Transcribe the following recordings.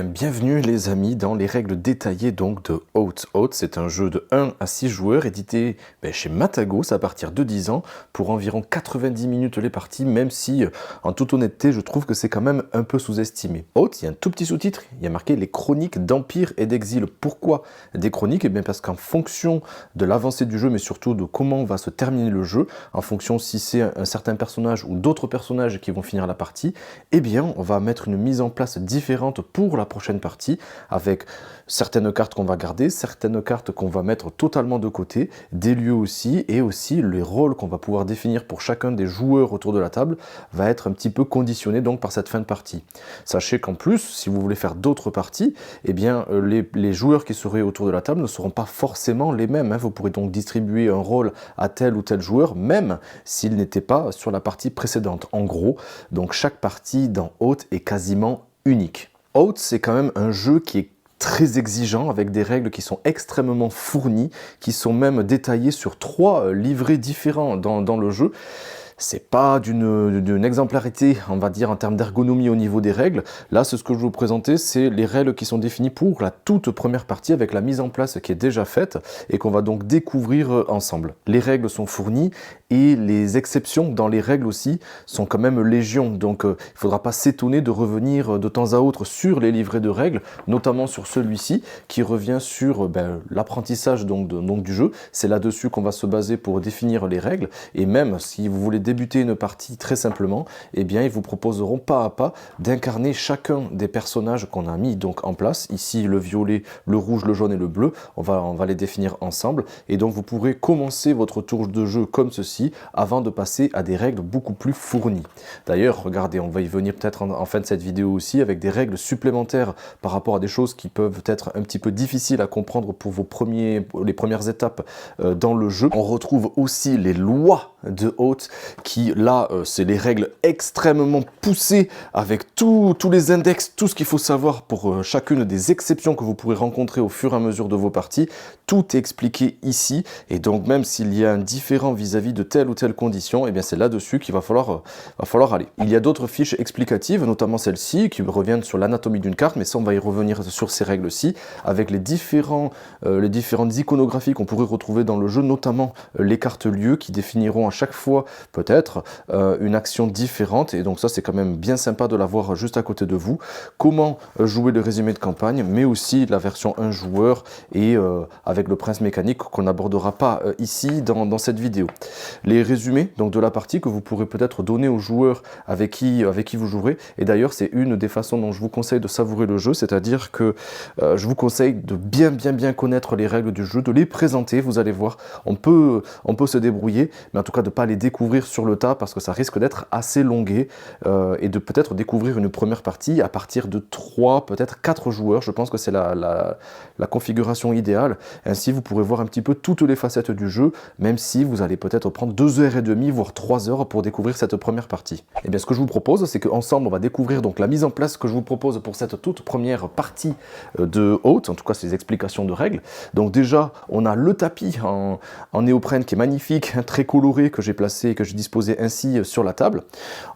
bien, bienvenue les amis dans les règles détaillées donc de Oath. Oath, c'est un jeu de 1 à 6 joueurs édité chez Matagos à partir de 10 ans pour environ 90 minutes les parties, même si en toute honnêteté je trouve que c'est quand même un peu sous-estimé. Oath, il y a un tout petit sous-titre, il y a marqué les chroniques d'Empire et d'Exil. Pourquoi des chroniques? Eh bien parce qu'en fonction de l'avancée du jeu, mais surtout de comment va se terminer le jeu, en fonction si c'est un certain personnage ou d'autres personnages qui vont finir la partie, eh bien on va mettre une mise en place différente pour la prochaine partie, avec certaines cartes qu'on va garder, certaines cartes qu'on va mettre totalement de côté, des lieux aussi, et aussi les rôles qu'on va pouvoir définir pour chacun des joueurs autour de la table va être un petit peu conditionné donc par cette fin de partie. Sachez qu'en plus, si vous voulez faire d'autres parties, eh bien les joueurs qui seraient autour de la table ne seront pas forcément les mêmes, hein. Vous pourrez donc distribuer un rôle à tel ou tel joueur, même s'il n'était pas sur la partie précédente. En gros, donc chaque partie dans Oath est quasiment unique. Oath, c'est quand même un jeu qui est très exigeant, avec des règles qui sont extrêmement fournies, qui sont même détaillées sur 3 livrets différents dans le jeu. C'est pas d'une exemplarité, on va dire, en termes d'ergonomie au niveau des règles. Là, ce que je vais vous présenter, c'est les règles qui sont définies pour la toute première partie, avec la mise en place qui est déjà faite et qu'on va donc découvrir ensemble. Les règles sont fournies et les exceptions dans les règles aussi sont quand même légion. Donc, il ne faudra pas s'étonner de revenir de temps à autre sur les livrets de règles, notamment sur celui-ci qui revient sur l'apprentissage donc du jeu. C'est là-dessus qu'on va se baser pour définir les règles. Et même si vous voulez débuter une partie très simplement, eh bien ils vous proposeront pas à pas d'incarner chacun des personnages qu'on a mis donc en place. Ici le violet, le rouge, le jaune et le bleu, on va les définir ensemble, et donc vous pourrez commencer votre tour de jeu comme ceci avant de passer à des règles beaucoup plus fournies. D'ailleurs, regardez, on va y venir peut-être en fin de cette vidéo aussi, avec des règles supplémentaires par rapport à des choses qui peuvent être un petit peu difficiles à comprendre pour les premières étapes dans le jeu. On retrouve aussi les lois de Oath, qui là c'est les règles extrêmement poussées avec tous les index, tout ce qu'il faut savoir pour chacune des exceptions que vous pourrez rencontrer au fur et à mesure de vos parties. Tout est expliqué ici, et donc même s'il y a un différent vis-à-vis de telle ou telle condition, et bien c'est là-dessus qu'il va falloir aller. Il y a d'autres fiches explicatives, notamment celle-ci qui reviennent sur l'anatomie d'une carte, mais ça on va y revenir sur ces règles-ci, avec les différentes iconographies qu'on pourrait retrouver dans le jeu, notamment les cartes lieux qui définiront à chaque fois peut-être une action différente, et donc ça c'est quand même bien sympa de l'avoir juste à côté de vous. Comment jouer le résumé de campagne, mais aussi la version 1 joueur et avec le prince mécanique qu'on n'abordera pas ici dans cette vidéo. Les résumés donc de la partie que vous pourrez peut-être donner aux joueurs avec qui vous jouerez, et d'ailleurs c'est une des façons dont je vous conseille de savourer le jeu, c'est-à-dire que je vous conseille de bien connaître les règles du jeu, de les présenter. Vous allez voir, on peut se débrouiller, mais en tout cas de ne pas les découvrir sur le tas, parce que ça risque d'être assez longué, et de peut-être découvrir une première partie à partir de 3, peut-être 4 joueurs. Je pense que c'est la configuration idéale. Ainsi vous pourrez voir un petit peu toutes les facettes du jeu, même si vous allez peut-être prendre 2h30 voire 3 heures pour découvrir cette première partie. Et bien ce que je vous propose, c'est qu'ensemble on va découvrir donc la mise en place que je vous propose pour cette toute première partie de Oath, en tout cas ces explications de règles. Donc déjà on a le tapis en néoprène qui est magnifique, très coloré, que j'ai placé, que j'ai disposé ainsi sur la table.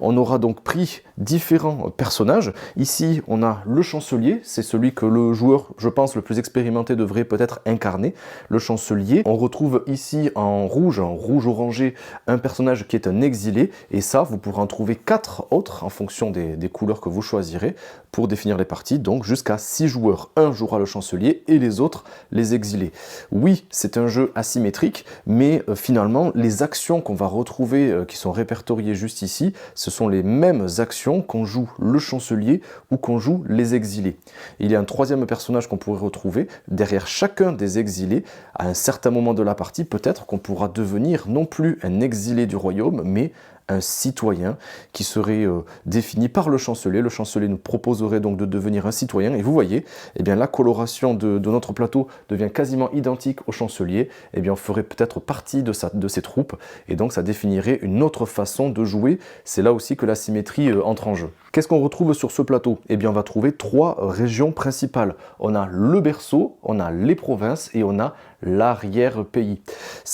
On aura donc pris différents personnages. Ici on a le chancelier, c'est celui que le joueur, je pense, le plus expérimenté devrait peut-être incarner, le chancelier. On retrouve ici en rouge orangé, un personnage qui est un exilé, et ça vous pourrez en trouver 4 autres en fonction des couleurs que vous choisirez pour définir les parties, donc jusqu'à 6 joueurs. Un jouera le chancelier et les autres les exilés. Oui, c'est un jeu asymétrique, mais finalement les actions qu'on va retrouver qui sont répertoriées juste ici, ce sont les mêmes actions qu'on joue le chancelier ou qu'on joue les exilés. Il y a un troisième personnage qu'on pourrait retrouver derrière chacun des exilés. À un certain moment de la partie, peut-être qu'on pourra devenir non plus un exilé du royaume, mais un citoyen qui serait défini par le chancelier. Le chancelier nous proposerait donc de devenir un citoyen, et vous voyez, eh bien, la coloration de notre plateau devient quasiment identique au chancelier. Eh bien, on ferait peut-être partie de ses troupes, et donc ça définirait une autre façon de jouer. C'est là aussi que la symétrie entre en jeu. Qu'est-ce qu'on retrouve sur ce plateau? Eh bien, on va trouver 3 régions principales. On a le berceau, on a les provinces et on a l'arrière-pays.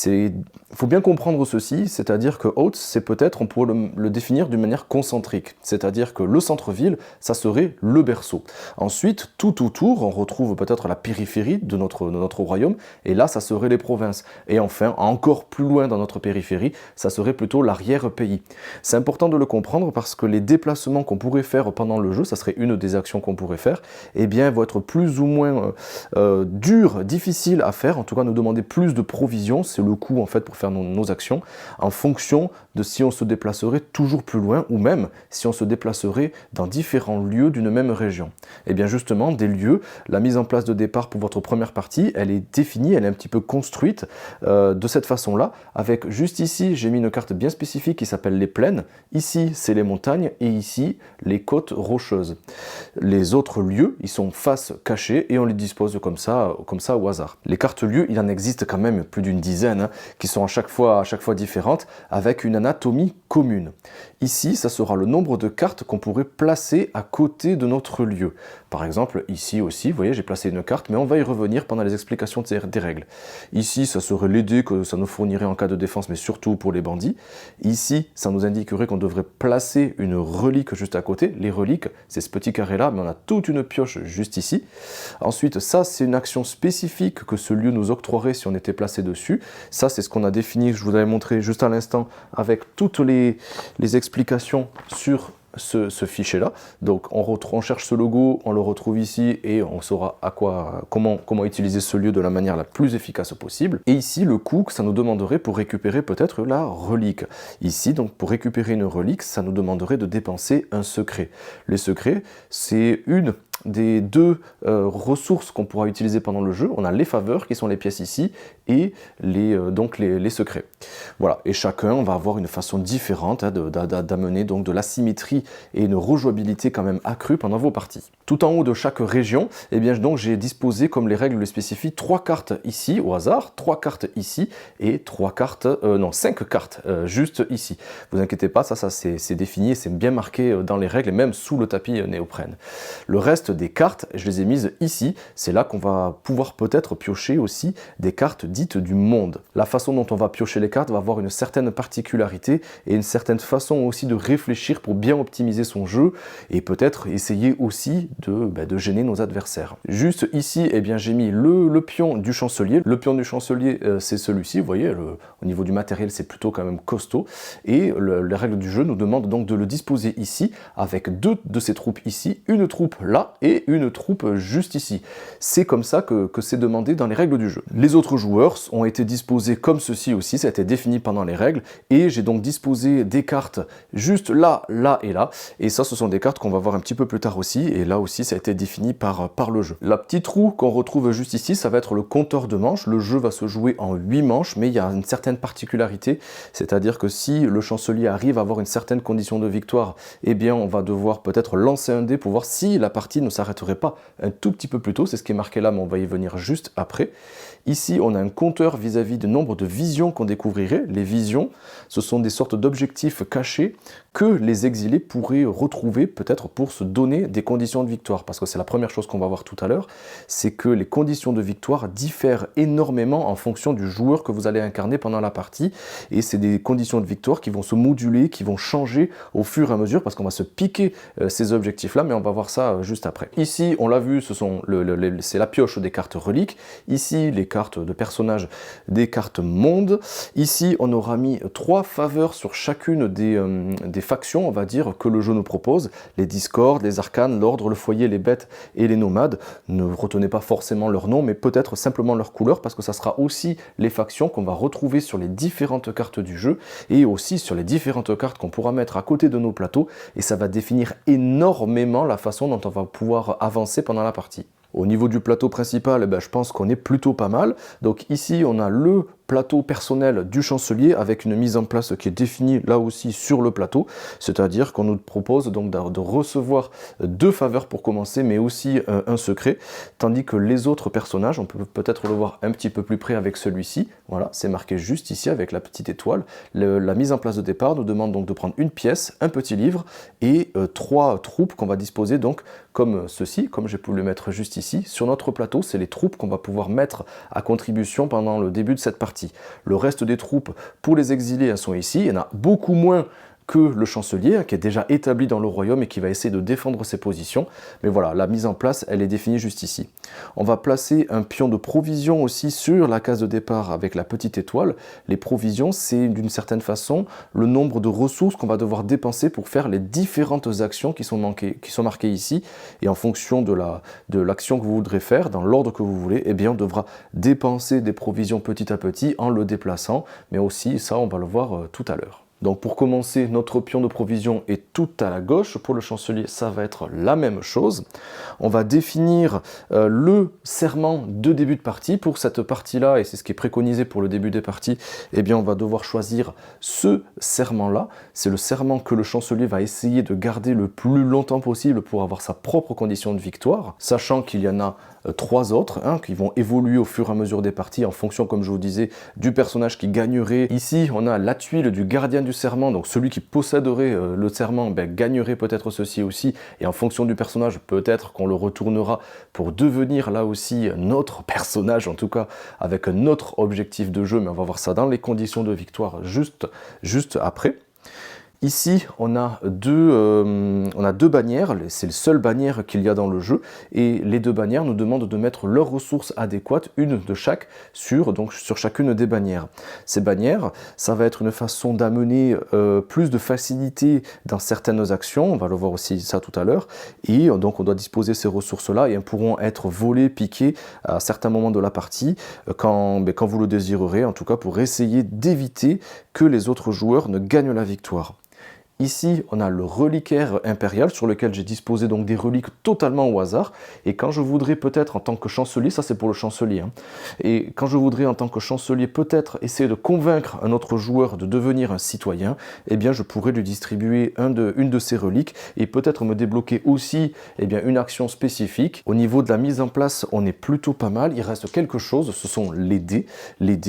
Il faut bien comprendre ceci, c'est-à-dire que Oath, c'est peut-être peut-être on pourrait le définir d'une manière concentrique, c'est-à-dire que le centre-ville, ça serait le berceau. Ensuite, tout autour, on retrouve peut-être la périphérie de notre royaume, et là, ça serait les provinces. Et enfin, encore plus loin dans notre périphérie, ça serait plutôt l'arrière-pays. C'est important de le comprendre parce que les déplacements qu'on pourrait faire pendant le jeu, ça serait une des actions qu'on pourrait faire, eh bien, vont être plus ou moins durs, difficiles à faire, en tout cas nous demander plus de provisions, c'est le coût en fait pour faire nos actions, en fonction de si on se déplacerait toujours plus loin ou même si on se déplacerait dans différents lieux d'une même région. Et bien justement, des lieux, la mise en place de départ pour votre première partie, elle est définie, elle est un petit peu construite de cette façon-là, avec juste ici, j'ai mis une carte bien spécifique qui s'appelle les plaines, ici c'est les montagnes et ici les côtes rocheuses. Les autres lieux, ils sont face cachée et on les dispose comme ça au hasard. Les cartes lieux, il en existe quand même plus d'une dizaine, hein, qui sont à chaque fois différentes, avec une anatomie commune. Ici, ça sera le nombre de cartes qu'on pourrait placer à côté de notre lieu. Par exemple, ici aussi, vous voyez, j'ai placé une carte, mais on va y revenir pendant les explications des règles. Ici, ça serait les dés que ça nous fournirait en cas de défense, mais surtout pour les bandits. Ici, ça nous indiquerait qu'on devrait placer une relique juste à côté. Les reliques, c'est ce petit carré-là, mais on a toute une pioche juste ici. Ensuite, ça, c'est une action spécifique que ce lieu nous octroierait si on était placé dessus. Ça, c'est ce qu'on a défini, je vous avais montré juste à l'instant, avec toutes les explications sur ce fichier-là. Donc on cherche ce logo, on le retrouve ici et on saura comment utiliser ce lieu de la manière la plus efficace possible. Et ici, le coût que ça nous demanderait pour récupérer peut-être la relique. Ici, donc pour récupérer une relique, ça nous demanderait de dépenser un secret. Les secrets, c'est une des deux ressources qu'on pourra utiliser pendant le jeu. On a les faveurs qui sont les pièces ici et les secrets. Voilà, et chacun va avoir une façon différente d'amener donc de la symétrie et une rejouabilité quand même accrue pendant vos parties. Tout en haut de chaque région, eh bien donc j'ai disposé, comme les règles le spécifient, 3 cartes ici au hasard, 3 cartes ici et 5 cartes juste ici. Vous inquiétez pas, ça c'est défini et c'est bien marqué dans les règles et même sous le tapis néoprène. Le reste des cartes, je les ai mises ici, c'est là qu'on va pouvoir peut-être piocher aussi des cartes dites du monde. La façon dont on va piocher les cartes va avoir une certaine particularité et une certaine façon aussi de réfléchir pour bien optimiser son jeu et peut-être essayer aussi de gêner nos adversaires. Juste ici, eh bien, j'ai mis le pion du chancelier. Le pion du chancelier, c'est celui-ci, vous voyez, au niveau du matériel, c'est plutôt quand même costaud. Et les règles du jeu nous demandent donc de le disposer ici, avec 2 de ces troupes ici, une troupe là et une troupe juste ici. C'est comme ça que c'est demandé dans les règles du jeu. Les autres joueurs ont été disposés comme ceci aussi, ça a été défini pendant les règles, et j'ai donc disposé des cartes juste là, là et là, et ça ce sont des cartes qu'on va voir un petit peu plus tard aussi, et là aussi ça a été défini par le jeu. La petite roue qu'on retrouve juste ici, ça va être le compteur de manches. Le jeu va se jouer en 8 manches, mais il y a une certaine particularité, c'est-à-dire que si le chancelier arrive à avoir une certaine condition de victoire, eh bien on va devoir peut-être lancer un dé pour voir si la partie ne s'arrêterait pas un tout petit peu plus tôt. C'est ce qui est marqué là, mais on va y venir juste après. Ici, on a un compteur vis-à-vis du nombre de visions qu'on découvrirait. Les visions, ce sont des sortes d'objectifs cachés que les exilés pourraient retrouver peut-être pour se donner des conditions de victoire. Parce que c'est la première chose qu'on va voir tout à l'heure, c'est que les conditions de victoire diffèrent énormément en fonction du joueur que vous allez incarner pendant la partie. Et c'est des conditions de victoire qui vont se moduler, qui vont changer au fur et à mesure, parce qu'on va se piquer ces objectifs-là, mais on va voir ça juste après. Ici, on l'a vu, c'est la pioche des cartes reliques. Ici, les cartes de personnages, des cartes monde. Ici, on aura mis 3 faveurs sur chacune des factions, on va dire, que le jeu nous propose. Les discordes, les arcanes, l'ordre, le foyer, les bêtes et les nomades. Ne retenez pas forcément leur nom, mais peut-être simplement leur couleur, parce que ça sera aussi les factions qu'on va retrouver sur les différentes cartes du jeu, et aussi sur les différentes cartes qu'on pourra mettre à côté de nos plateaux, et ça va définir énormément la façon dont on va pouvoir avancer pendant la partie. Au niveau du plateau principal, je pense qu'on est plutôt pas mal. Donc ici, on a le plateau personnel du chancelier avec une mise en place qui est définie là aussi sur le plateau, c'est-à-dire qu'on nous propose donc de recevoir 2 faveurs pour commencer, mais aussi un secret, tandis que les autres personnages, on peut peut-être le voir un petit peu plus près avec celui-ci, voilà, c'est marqué juste ici avec la petite étoile. La mise en place de départ nous demande donc de prendre une pièce, un petit livre et 3 troupes qu'on va disposer donc comme ceci, comme j'ai pu le mettre juste ici. Sur notre plateau, c'est les troupes qu'on va pouvoir mettre à contribution pendant le début de cette partie. Le reste des troupes, pour les exilés, elles sont ici. Il y en a beaucoup moins que le chancelier, hein, qui est déjà établi dans le royaume et qui va essayer de défendre ses positions. Mais voilà, la mise en place, elle est définie juste ici. On va placer un pion de provision aussi sur la case de départ avec la petite étoile. Les provisions, c'est d'une certaine façon le nombre de ressources qu'on va devoir dépenser pour faire les différentes actions qui sont marquées ici. Et en fonction de l'action que vous voudrez faire, dans l'ordre que vous voulez, eh bien on devra dépenser des provisions petit à petit en le déplaçant. Mais aussi, ça, on va le voir tout à l'heure. Donc pour commencer, notre pion de provision est tout à la gauche. Pour le chancelier, ça va être la même chose. On va définir le serment de début de partie. Pour cette partie-là, et c'est ce qui est préconisé pour le début des parties, eh bien on va devoir choisir ce serment-là. C'est le serment que le chancelier va essayer de garder le plus longtemps possible pour avoir sa propre condition de victoire, sachant qu'il y en a 3 autres qui vont évoluer au fur et à mesure des parties en fonction, comme je vous disais, du personnage qui gagnerait. Ici, on a la tuile du gardien du serment, donc celui qui posséderait le serment gagnerait peut-être ceci aussi, et en fonction du personnage, peut-être qu'on le retournera pour devenir là aussi notre personnage, en tout cas avec un autre objectif de jeu, mais on va voir ça dans les conditions de victoire juste après. Ici, on a deux bannières, c'est les seules bannières qu'il y a dans le jeu, et les deux bannières nous demandent de mettre leurs ressources adéquates, une de chaque, sur chacune des bannières. Ces bannières, ça va être une façon d'amener plus de facilité dans certaines actions, on va le voir aussi ça tout à l'heure, et donc on doit disposer ces ressources-là, et elles pourront être volées, piquées à certains moments de la partie, quand vous le désirerez, en tout cas pour essayer d'éviter que les autres joueurs ne gagnent la victoire. Ici, on a le reliquaire impérial sur lequel j'ai disposé donc des reliques totalement au hasard. Et quand je voudrais peut-être en tant que chancelier, ça c'est pour le chancelier, et quand je voudrais en tant que chancelier peut-être essayer de convaincre un autre joueur de devenir un citoyen, eh bien je pourrais lui distribuer une de ces reliques et peut-être me débloquer aussi une action spécifique. Au niveau de la mise en place, on est plutôt pas mal. Il reste quelque chose, ce sont les dés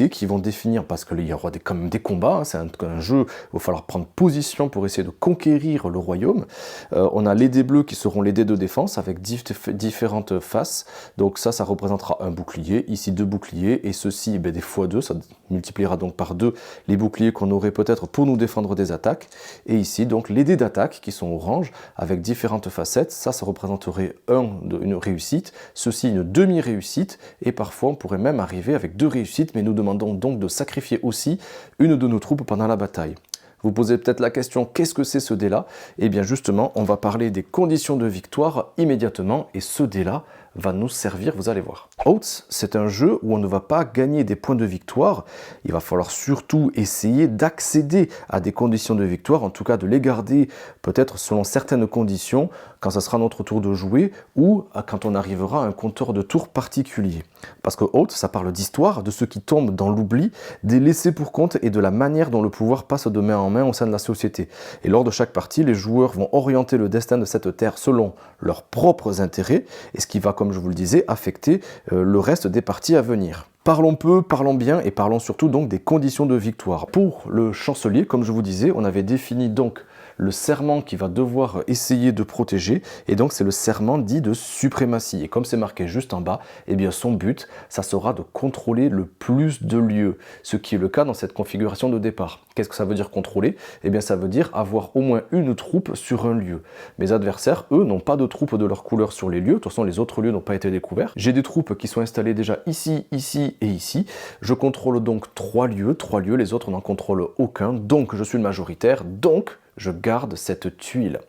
qui vont définir, parce qu'il y aura quand même des combats, c'est un jeu où il va falloir prendre position pour essayer de conquérir le royaume. On a les dés bleus qui seront les dés de défense avec différentes faces. Donc ça représentera un bouclier, ici 2 boucliers, et ceci des x2, ça multipliera donc par 2 les boucliers qu'on aurait peut-être pour nous défendre des attaques. Et ici donc les dés d'attaque qui sont orange avec différentes facettes, ça représenterait une réussite, ceci une demi-réussite, et parfois on pourrait même arriver avec 2 réussites, mais nous demandons donc de sacrifier aussi une de nos troupes pendant la bataille. Vous posez peut-être la question, qu'est-ce que c'est ce dé-là? Eh bien justement, on va parler des conditions de victoire immédiatement, et ce dé-là va nous servir, vous allez voir. Oaths, c'est un jeu où on ne va pas gagner des points de victoire, il va falloir surtout essayer d'accéder à des conditions de victoire, en tout cas de les garder peut-être selon certaines conditions, quand ça sera notre tour de jouer, ou quand on arrivera à un compteur de tours particulier. Parce que Oaths, ça parle d'histoire, de ce qui tombe dans l'oubli, des laissés pour compte et de la manière dont le pouvoir passe de main en main au sein de la société. Et lors de chaque partie, les joueurs vont orienter le destin de cette terre selon leurs propres intérêts, et ce qui va, comme je vous le disais, affecter le reste des parties à venir. Parlons peu, parlons bien, et parlons surtout donc des conditions de victoire. Pour le chancelier, comme je vous disais, on avait défini donc le serment qu'il va devoir essayer de protéger, et donc c'est le serment dit de suprématie. Et comme c'est marqué juste en bas, eh bien son but, ça sera de contrôler le plus de lieux, ce qui est le cas dans cette configuration de départ. Qu'est-ce que ça veut dire contrôler? Eh bien ça veut dire avoir au moins une troupe sur un lieu. Mes adversaires, eux, n'ont pas de troupes de leur couleur sur les lieux, de toute façon les autres lieux n'ont pas été découverts. J'ai des troupes qui sont installées déjà ici, ici et ici. Je contrôle donc 3 lieux, les autres n'en contrôlent aucun, donc je suis le majoritaire, donc je garde cette tuile.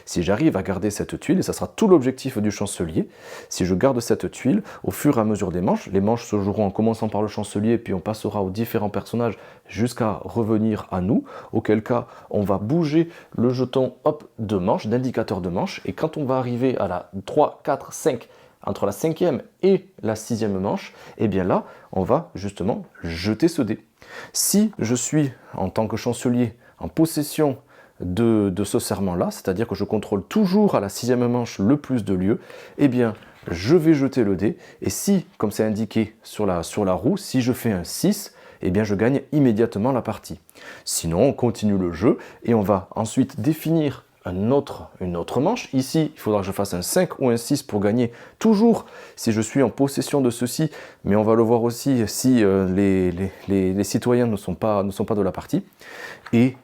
Si j'arrive à garder cette tuile, et ça sera tout l'objectif du chancelier, si je garde cette tuile, au fur et à mesure des manches, les manches se joueront en commençant par le chancelier, puis on passera aux différents personnages jusqu'à revenir à nous, auquel cas on va bouger le jeton de manche, d'indicateur de manche, et quand on va arriver à la 3, 4, 5, entre la 5e et la 6e manche, et bien là, on va justement jeter ce dé. Si je suis, en tant que chancelier, en possession de ce serment-là, c'est-à-dire que je contrôle toujours à la 6e manche le plus de lieux, eh bien, je vais jeter le dé, et si, comme c'est indiqué sur la roue, si je fais un 6, eh bien, je gagne immédiatement la partie. Sinon, on continue le jeu, et on va ensuite définir une autre manche. Ici, il faudra que je fasse un 5 ou un 6 pour gagner, toujours si je suis en possession de ceci, mais on va le voir aussi si les citoyens ne sont pas de la partie. Et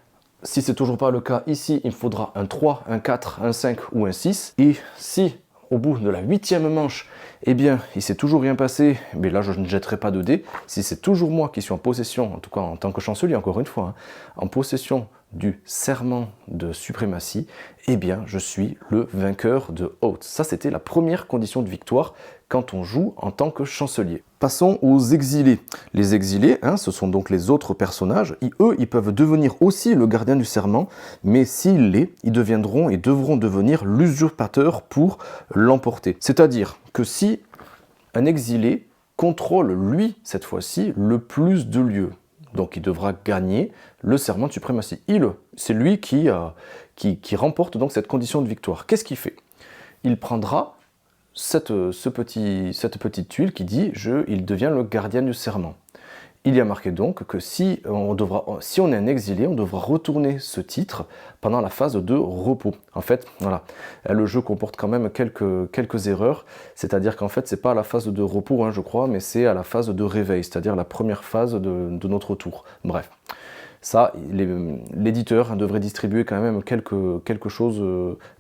Si c'est toujours pas le cas ici, il me faudra un 3, un 4, un 5 ou un 6. Et si au bout de la 8e manche, eh bien, il s'est toujours rien passé, mais là je ne jetterai pas de dés. Si c'est toujours moi qui suis en possession, en tout cas en tant que chancelier, encore une fois, hein, en possession du serment de suprématie, eh bien, je suis le vainqueur de Oath. Ça, c'était la première condition de victoire quand on joue en tant que chancelier. Passons aux exilés. Les exilés, hein, ce sont donc les autres personnages. Eux, ils peuvent devenir aussi le gardien du serment, mais s'ils l'est, ils deviendront et devront devenir l'usurpateur pour l'emporter. C'est-à-dire que si un exilé contrôle, lui, cette fois-ci, le plus de lieux, donc il devra gagner le serment de suprématie. C'est lui qui remporte donc cette condition de victoire. Qu'est-ce qu'il fait? Il prendra cette petite tuile qui dit il devient le gardien du serment. Il y a marqué donc que si on est un exilé, on devra retourner ce titre pendant la phase de repos. En fait, voilà, le jeu comporte quand même quelques erreurs, c'est-à-dire qu'en fait, c'est pas à la phase de repos, hein, je crois, mais c'est à la phase de réveil, c'est-à-dire la première phase de notre tour. Bref. Ça, l'éditeur devrait distribuer quand même quelque chose,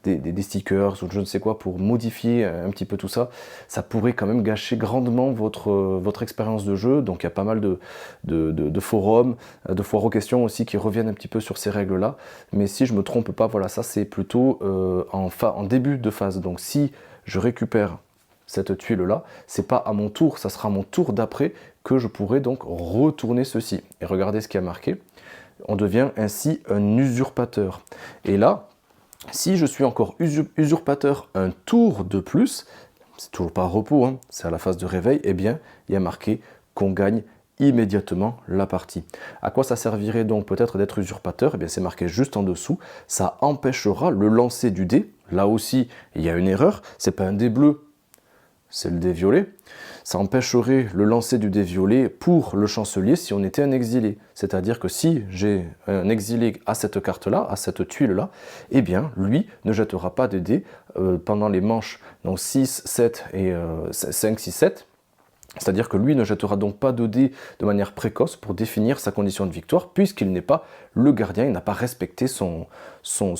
des stickers ou je ne sais quoi pour modifier un petit peu tout ça. Ça pourrait quand même gâcher grandement votre expérience de jeu. Donc il y a pas mal de forums, de foires aux questions aussi qui reviennent un petit peu sur ces règles-là. Mais si je ne me trompe pas, voilà, ça c'est plutôt en début de phase. Donc si je récupère cette tuile-là, c'est pas à mon tour, ça sera à mon tour d'après que je pourrai donc retourner ceci. Et regardez ce qui a marqué. On devient ainsi un usurpateur. Et là, si je suis encore usurpateur un tour de plus, c'est toujours pas repos, hein, c'est à la phase de réveil, eh bien, il y a marqué qu'on gagne immédiatement la partie. À quoi ça servirait donc peut-être d'être usurpateur? Eh bien, c'est marqué juste en dessous. Ça empêchera le lancer du dé. Là aussi, il y a une erreur. C'est pas un dé bleu, c'est le dé violet. Ça empêcherait le lancer du dé violet pour le chancelier si on était un exilé. C'est-à-dire que si j'ai un exilé à cette carte-là, à cette tuile-là, eh bien, lui ne jettera pas de dés pendant les manches donc 6, 7 et 5, 6, 7. C'est-à-dire que lui ne jettera donc pas de dés de manière précoce pour définir sa condition de victoire, puisqu'il n'est pas le gardien, il n'a pas respecté son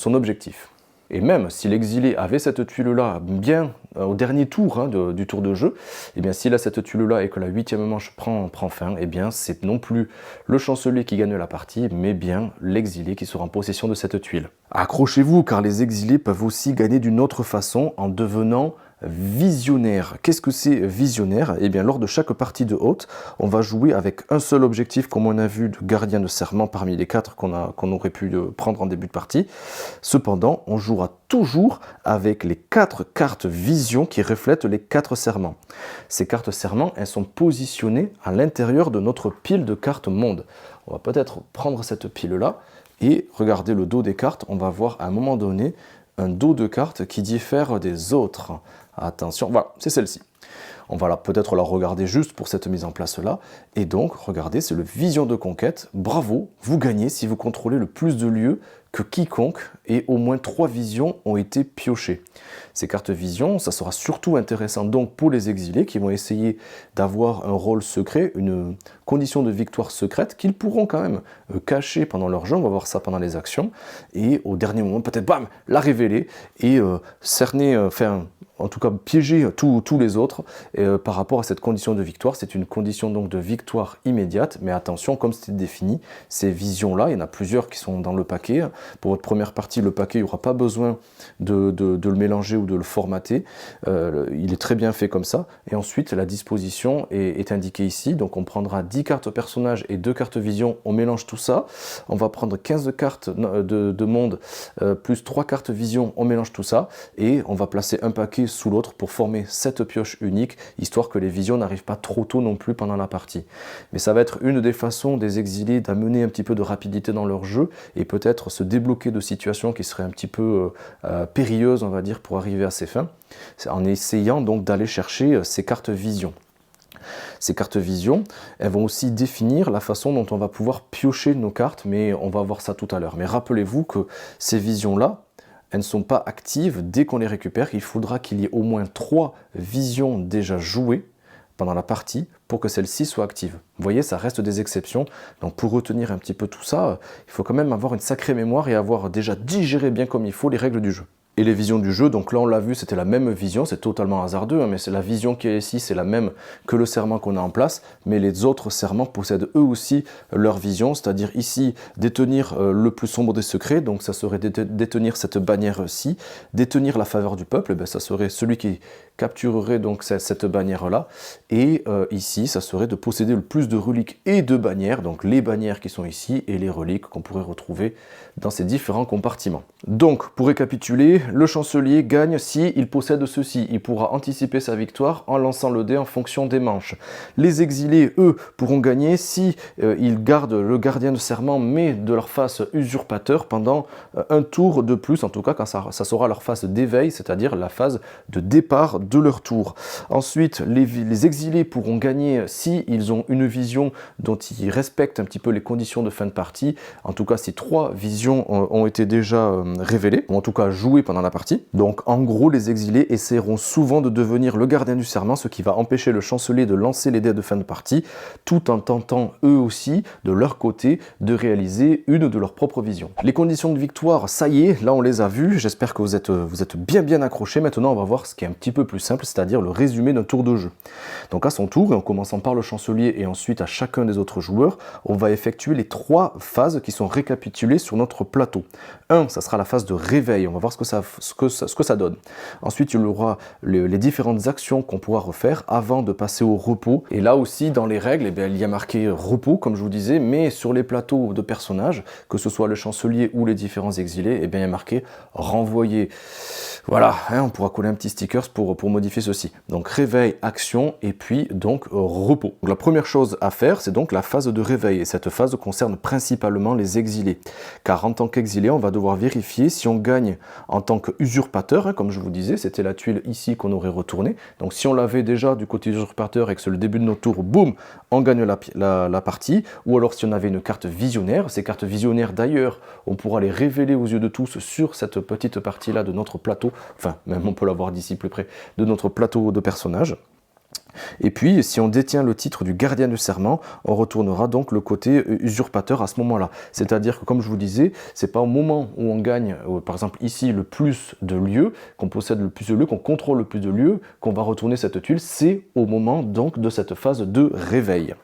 objectif. Et même si l'exilé avait cette tuile-là bien au dernier tour hein, du tour de jeu, et bien s'il a cette tuile-là et que la 8e manche prend fin, et bien c'est non plus le chancelier qui gagne la partie, mais bien l'exilé qui sera en possession de cette tuile. Accrochez-vous car les exilés peuvent aussi gagner d'une autre façon en devenant visionnaire. Qu'est-ce que c'est visionnaire? Eh bien, lors de chaque partie de Oath, on va jouer avec un seul objectif, comme on a vu, de gardien de serment parmi les 4 qu'on aurait pu prendre en début de partie. Cependant, on jouera toujours avec les 4 cartes vision qui reflètent les 4 serments. Ces cartes serments, elles sont positionnées à l'intérieur de notre pile de cartes monde. On va peut-être prendre cette pile-là et regarder le dos des cartes. On va voir à un moment donné un dos de cartes qui diffère des autres. Attention, voilà, c'est celle-ci. On va peut-être la regarder juste pour cette mise en place-là. Et donc, regardez, c'est le Vision de Conquête. Bravo, vous gagnez si vous contrôlez le plus de lieux que quiconque et au moins 3 visions ont été piochées. Ces cartes vision, ça sera surtout intéressant donc pour les exilés qui vont essayer d'avoir un rôle secret, une condition de victoire secrète qu'ils pourront quand même cacher pendant leur jeu, on va voir ça pendant les actions, et au dernier moment peut-être bam, la révéler et cerner, en tout cas piéger tous les autres par rapport à cette condition de victoire. C'est une condition donc de victoire immédiate, mais attention, comme c'était défini, ces visions-là, il y en a plusieurs qui sont dans le paquet. Pour votre première partie, le paquet, il n'y aura pas besoin de le mélanger ou de le formater. Il est très bien fait comme ça. Et ensuite, la disposition est indiquée ici. Donc on prendra 10 cartes personnages et 2 cartes vision. On mélange tout ça. On va prendre 15 cartes de monde plus 3 cartes vision. On mélange tout ça. Et on va placer un paquet sous l'autre pour former cette pioche unique, histoire que les visions n'arrivent pas trop tôt non plus pendant la partie. Mais ça va être une des façons des exilés d'amener un petit peu de rapidité dans leur jeu et peut-être se débloquer de situations qui seraient un petit peu périlleuses, on va dire, pour arriver à ses fins, en essayant donc d'aller chercher ces cartes vision. Ces cartes vision, elles vont aussi définir la façon dont on va pouvoir piocher nos cartes, mais on va voir ça tout à l'heure. Mais rappelez-vous que ces visions-là, elles ne sont pas actives dès qu'on les récupère. Il faudra qu'il y ait au moins 3 visions déjà jouées pendant la partie pour que celle-ci soit active. Vous voyez, ça reste des exceptions. Donc pour retenir un petit peu tout ça, il faut quand même avoir une sacrée mémoire et avoir déjà digéré bien comme il faut les règles du jeu. Et les visions du jeu, donc là on l'a vu, c'était la même vision, c'est totalement hasardeux, hein, mais c'est la vision qui est ici, c'est la même que le serment qu'on a en place, mais les autres serments possèdent eux aussi leur vision, c'est-à-dire ici, détenir le plus sombre des secrets, donc ça serait détenir cette bannière-ci, détenir la faveur du peuple, ben, ça serait celui qui capturerait donc cette bannière-là, et ici, ça serait de posséder le plus de reliques et de bannières, donc les bannières qui sont ici, et les reliques qu'on pourrait retrouver dans ces différents compartiments. Donc, pour récapituler, le chancelier gagne si il possède ceci. Il pourra anticiper sa victoire en lançant le dé en fonction des manches. Les exilés, eux, pourront gagner si ils gardent le gardien de serment, mais de leur face usurpateur pendant un tour de plus, en tout cas quand ça sera leur phase d'éveil, c'est-à-dire la phase de départ de leur tour. Ensuite, les exilés pourront gagner si ils ont une vision dont ils respectent un petit peu les conditions de fin de partie. En tout cas, si 3 visions ont été déjà révélées, ou en tout cas jouées pendant la partie. Donc en gros, les exilés essaieront souvent de devenir le gardien du serment, ce qui va empêcher le chancelier de lancer les dés de fin de partie, tout en tentant eux aussi, de leur côté, de réaliser une de leurs propres visions. Les conditions de victoire, ça y est, là on les a vues, j'espère que vous êtes bien accrochés. Maintenant on va voir ce qui est un petit peu plus simple, c'est-à-dire le résumé d'un tour de jeu. Donc à son tour, et en commençant par le chancelier et ensuite à chacun des autres joueurs, on va effectuer les 3 phases qui sont récapitulées sur notre plateau. 1, ça sera la phase de réveil, on va voir ce que ça donne. Ensuite, il y aura les différentes actions qu'on pourra refaire avant de passer au repos. Et là aussi, dans les règles, eh bien, il y a marqué repos, comme je vous disais, mais sur les plateaux de personnages, que ce soit le chancelier ou les différents exilés, eh bien, il y a marqué renvoyer. Voilà, hein, on pourra coller un petit sticker pour modifier ceci. Donc réveil, action, et puis donc repos. Donc, la première chose à faire, c'est donc la phase de réveil. Et cette phase concerne principalement les exilés. Car en tant qu'exilé, on va devoir vérifier si on gagne en tant qu'usurpateur, hein, comme je vous disais, c'était la tuile ici qu'on aurait retournée. Donc si on l'avait déjà du côté usurpateur et que c'est le début de notre tour, boum, on gagne la partie. Ou alors si on avait une carte visionnaire, ces cartes visionnaires d'ailleurs, on pourra les révéler aux yeux de tous sur cette petite partie-là de notre plateau. Enfin, même on peut la voir d'ici plus près, de notre plateau de personnages. Et puis, si on détient le titre du gardien du serment, on retournera donc le côté usurpateur à ce moment-là. C'est-à-dire que, comme je vous disais, c'est pas au moment où on gagne, par exemple ici, le plus de lieux, qu'on possède le plus de lieux, qu'on contrôle le plus de lieux, qu'on va retourner cette tuile, c'est au moment donc de cette phase de réveil.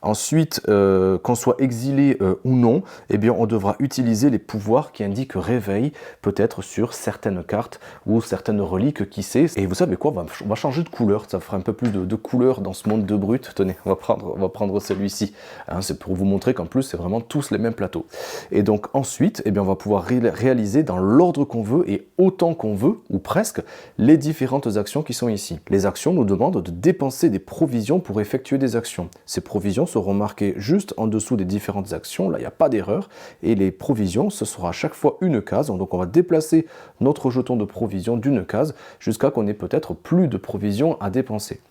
Ensuite, qu'on soit exilé ou non, eh bien, on devra utiliser les pouvoirs qui indiquent réveil, peut-être sur certaines cartes ou certaines reliques, qui sait. Et vous savez quoi, on va changer de couleur, ça fera un peu plus de couleur dans ce monde de brut. Tenez, on va prendre celui-ci. Hein, c'est pour vous montrer qu'en plus, c'est vraiment tous les mêmes plateaux. Et donc ensuite, eh bien, on va pouvoir réaliser dans l'ordre qu'on veut et autant qu'on veut, ou presque, les différentes actions qui sont ici. Les actions nous demandent de dépenser des provisions pour effectuer des actions. Ces provisions seront marquées juste en dessous des différentes actions, là il n'y a pas d'erreur, et les provisions, ce sera à chaque fois une case, donc on va déplacer notre jeton de provision d'une case jusqu'à qu'on ait peut-être plus de provisions à dépenser.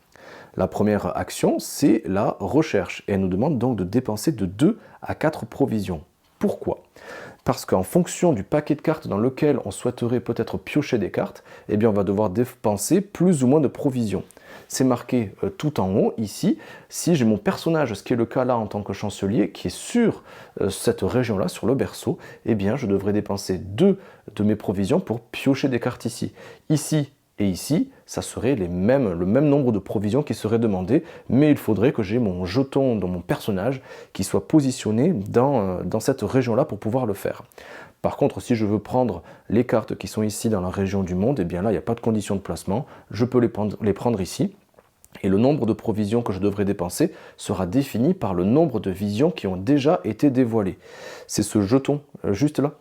La première action, c'est la recherche, et elle nous demande donc de dépenser de 2 à 4 provisions. Pourquoi ? Parce qu'en fonction du paquet de cartes dans lequel on souhaiterait peut-être piocher des cartes, eh bien on va devoir dépenser plus ou moins de provisions. C'est marqué tout en haut, ici, si j'ai mon personnage, ce qui est le cas là en tant que chancelier, qui est sur cette région-là, sur le berceau, eh bien je devrais dépenser 2 de mes provisions pour piocher des cartes ici. Ici et ici, ça serait le même nombre de provisions qui seraient demandées, mais il faudrait que j'ai mon jeton dans mon personnage qui soit positionné dans cette région-là pour pouvoir le faire. Par contre, si je veux prendre les cartes qui sont ici dans la région du monde, eh bien là, il n'y a pas de condition de placement. Je peux les prendre ici. Et le nombre de provisions que je devrais dépenser sera défini par le nombre de visions qui ont déjà été dévoilées. C'est ce jeton, juste là.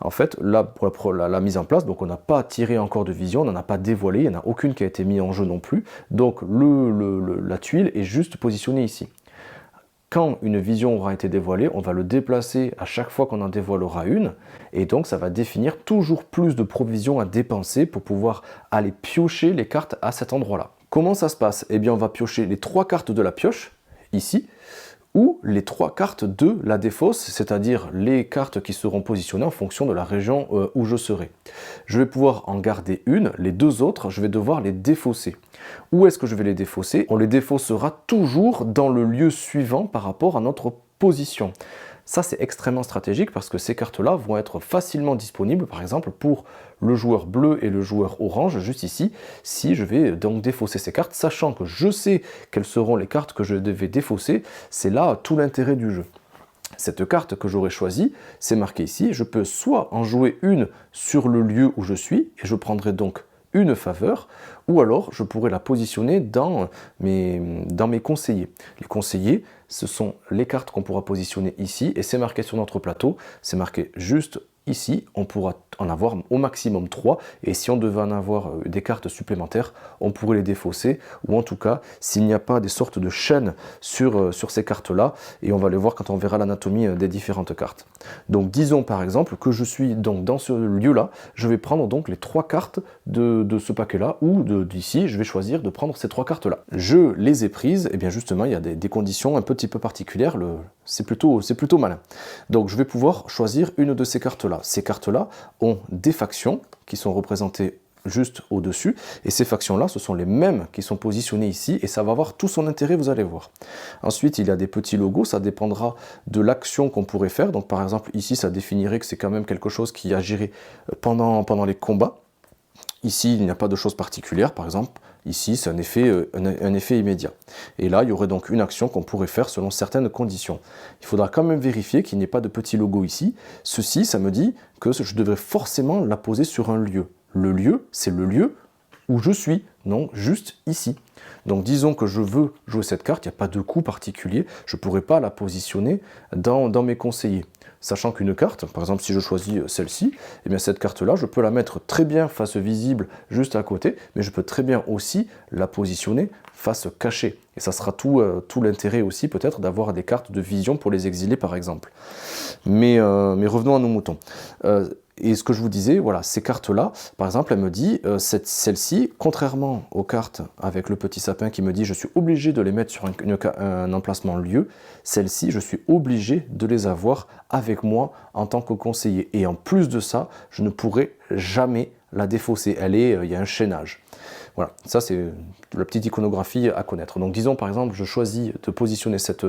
En fait, là, pour la mise en place, donc on n'a pas tiré encore de vision, on n'en a pas dévoilé, il n'y en a aucune qui a été mise en jeu non plus. Donc la tuile est juste positionnée ici. Quand une vision aura été dévoilée, on va le déplacer à chaque fois qu'on en dévoilera une, et donc ça va définir toujours plus de provisions à dépenser pour pouvoir aller piocher les cartes à cet endroit-là. Comment ça se passe ? Eh bien, on va piocher les 3 cartes de la pioche, ici, ou les 3 cartes de la défausse, c'est-à-dire les cartes qui seront positionnées en fonction de la région où je serai. Je vais pouvoir en garder une, les 2 autres, je vais devoir les défausser. Où est-ce que je vais les défausser? On les défaussera toujours dans le lieu suivant par rapport à notre position. Ça, c'est extrêmement stratégique parce que ces cartes-là vont être facilement disponibles, par exemple, pour le joueur bleu et le joueur orange, juste ici, si je vais donc défausser ces cartes, sachant que je sais quelles seront les cartes que je devais défausser, c'est là tout l'intérêt du jeu. Cette carte que j'aurais choisie, c'est marqué ici, je peux soit en jouer une sur le lieu où je suis, et je prendrai donc une faveur, ou alors je pourrais la positionner dans mes conseillers. Les conseillers, ce sont les cartes qu'on pourra positionner ici, et c'est marqué sur notre plateau, c'est marqué juste ici, on pourra en avoir au maximum 3, et si on devait en avoir des cartes supplémentaires, on pourrait les défausser, ou en tout cas, s'il n'y a pas des sortes de chaînes sur ces cartes-là, et on va les voir quand on verra l'anatomie des différentes cartes. Donc disons par exemple que je suis donc dans ce lieu-là, je vais prendre donc les 3 cartes de ce paquet-là, ou d'ici, je vais choisir de prendre ces 3 cartes-là. Je les ai prises, et bien justement, il y a des conditions un petit peu particulières, c'est plutôt malin. Donc je vais pouvoir choisir une de ces cartes-là. Ces cartes-là ont des factions qui sont représentées juste au-dessus, et ces factions-là, ce sont les mêmes qui sont positionnées ici, et ça va avoir tout son intérêt, vous allez voir. Ensuite, il y a des petits logos, ça dépendra de l'action qu'on pourrait faire. Donc par exemple, ici, ça définirait que c'est quand même quelque chose qui agirait pendant les combats. Ici, il n'y a pas de choses particulières, par exemple, ici, c'est un effet immédiat. Et là, il y aurait donc une action qu'on pourrait faire selon certaines conditions. Il faudra quand même vérifier qu'il n'y ait pas de petit logo ici. Ceci, ça me dit que je devrais forcément la poser sur un lieu. Le lieu, c'est le lieu où je suis, non juste ici. Donc disons que je veux jouer cette carte, il n'y a pas de coup particulier, je ne pourrais pas la positionner dans mes conseillers. Sachant qu'une carte, par exemple si je choisis celle-ci, eh bien cette carte-là, je peux la mettre très bien face visible juste à côté, mais je peux très bien aussi la positionner face cachée. Et ça sera tout l'intérêt aussi peut-être d'avoir des cartes de vision pour les exiler par exemple. Mais revenons à nos moutons. Et ce que je vous disais, voilà, ces cartes-là, par exemple, elle me dit, celle-ci, contrairement aux cartes avec le petit sapin qui me dit je suis obligé de les mettre sur un emplacement lieu, celle-ci, je suis obligé de les avoir avec moi en tant que conseiller. Et en plus de ça, je ne pourrai jamais la défausser. Il y a un chaînage. Voilà, ça c'est la petite iconographie à connaître. Donc disons par exemple, je choisis de positionner cette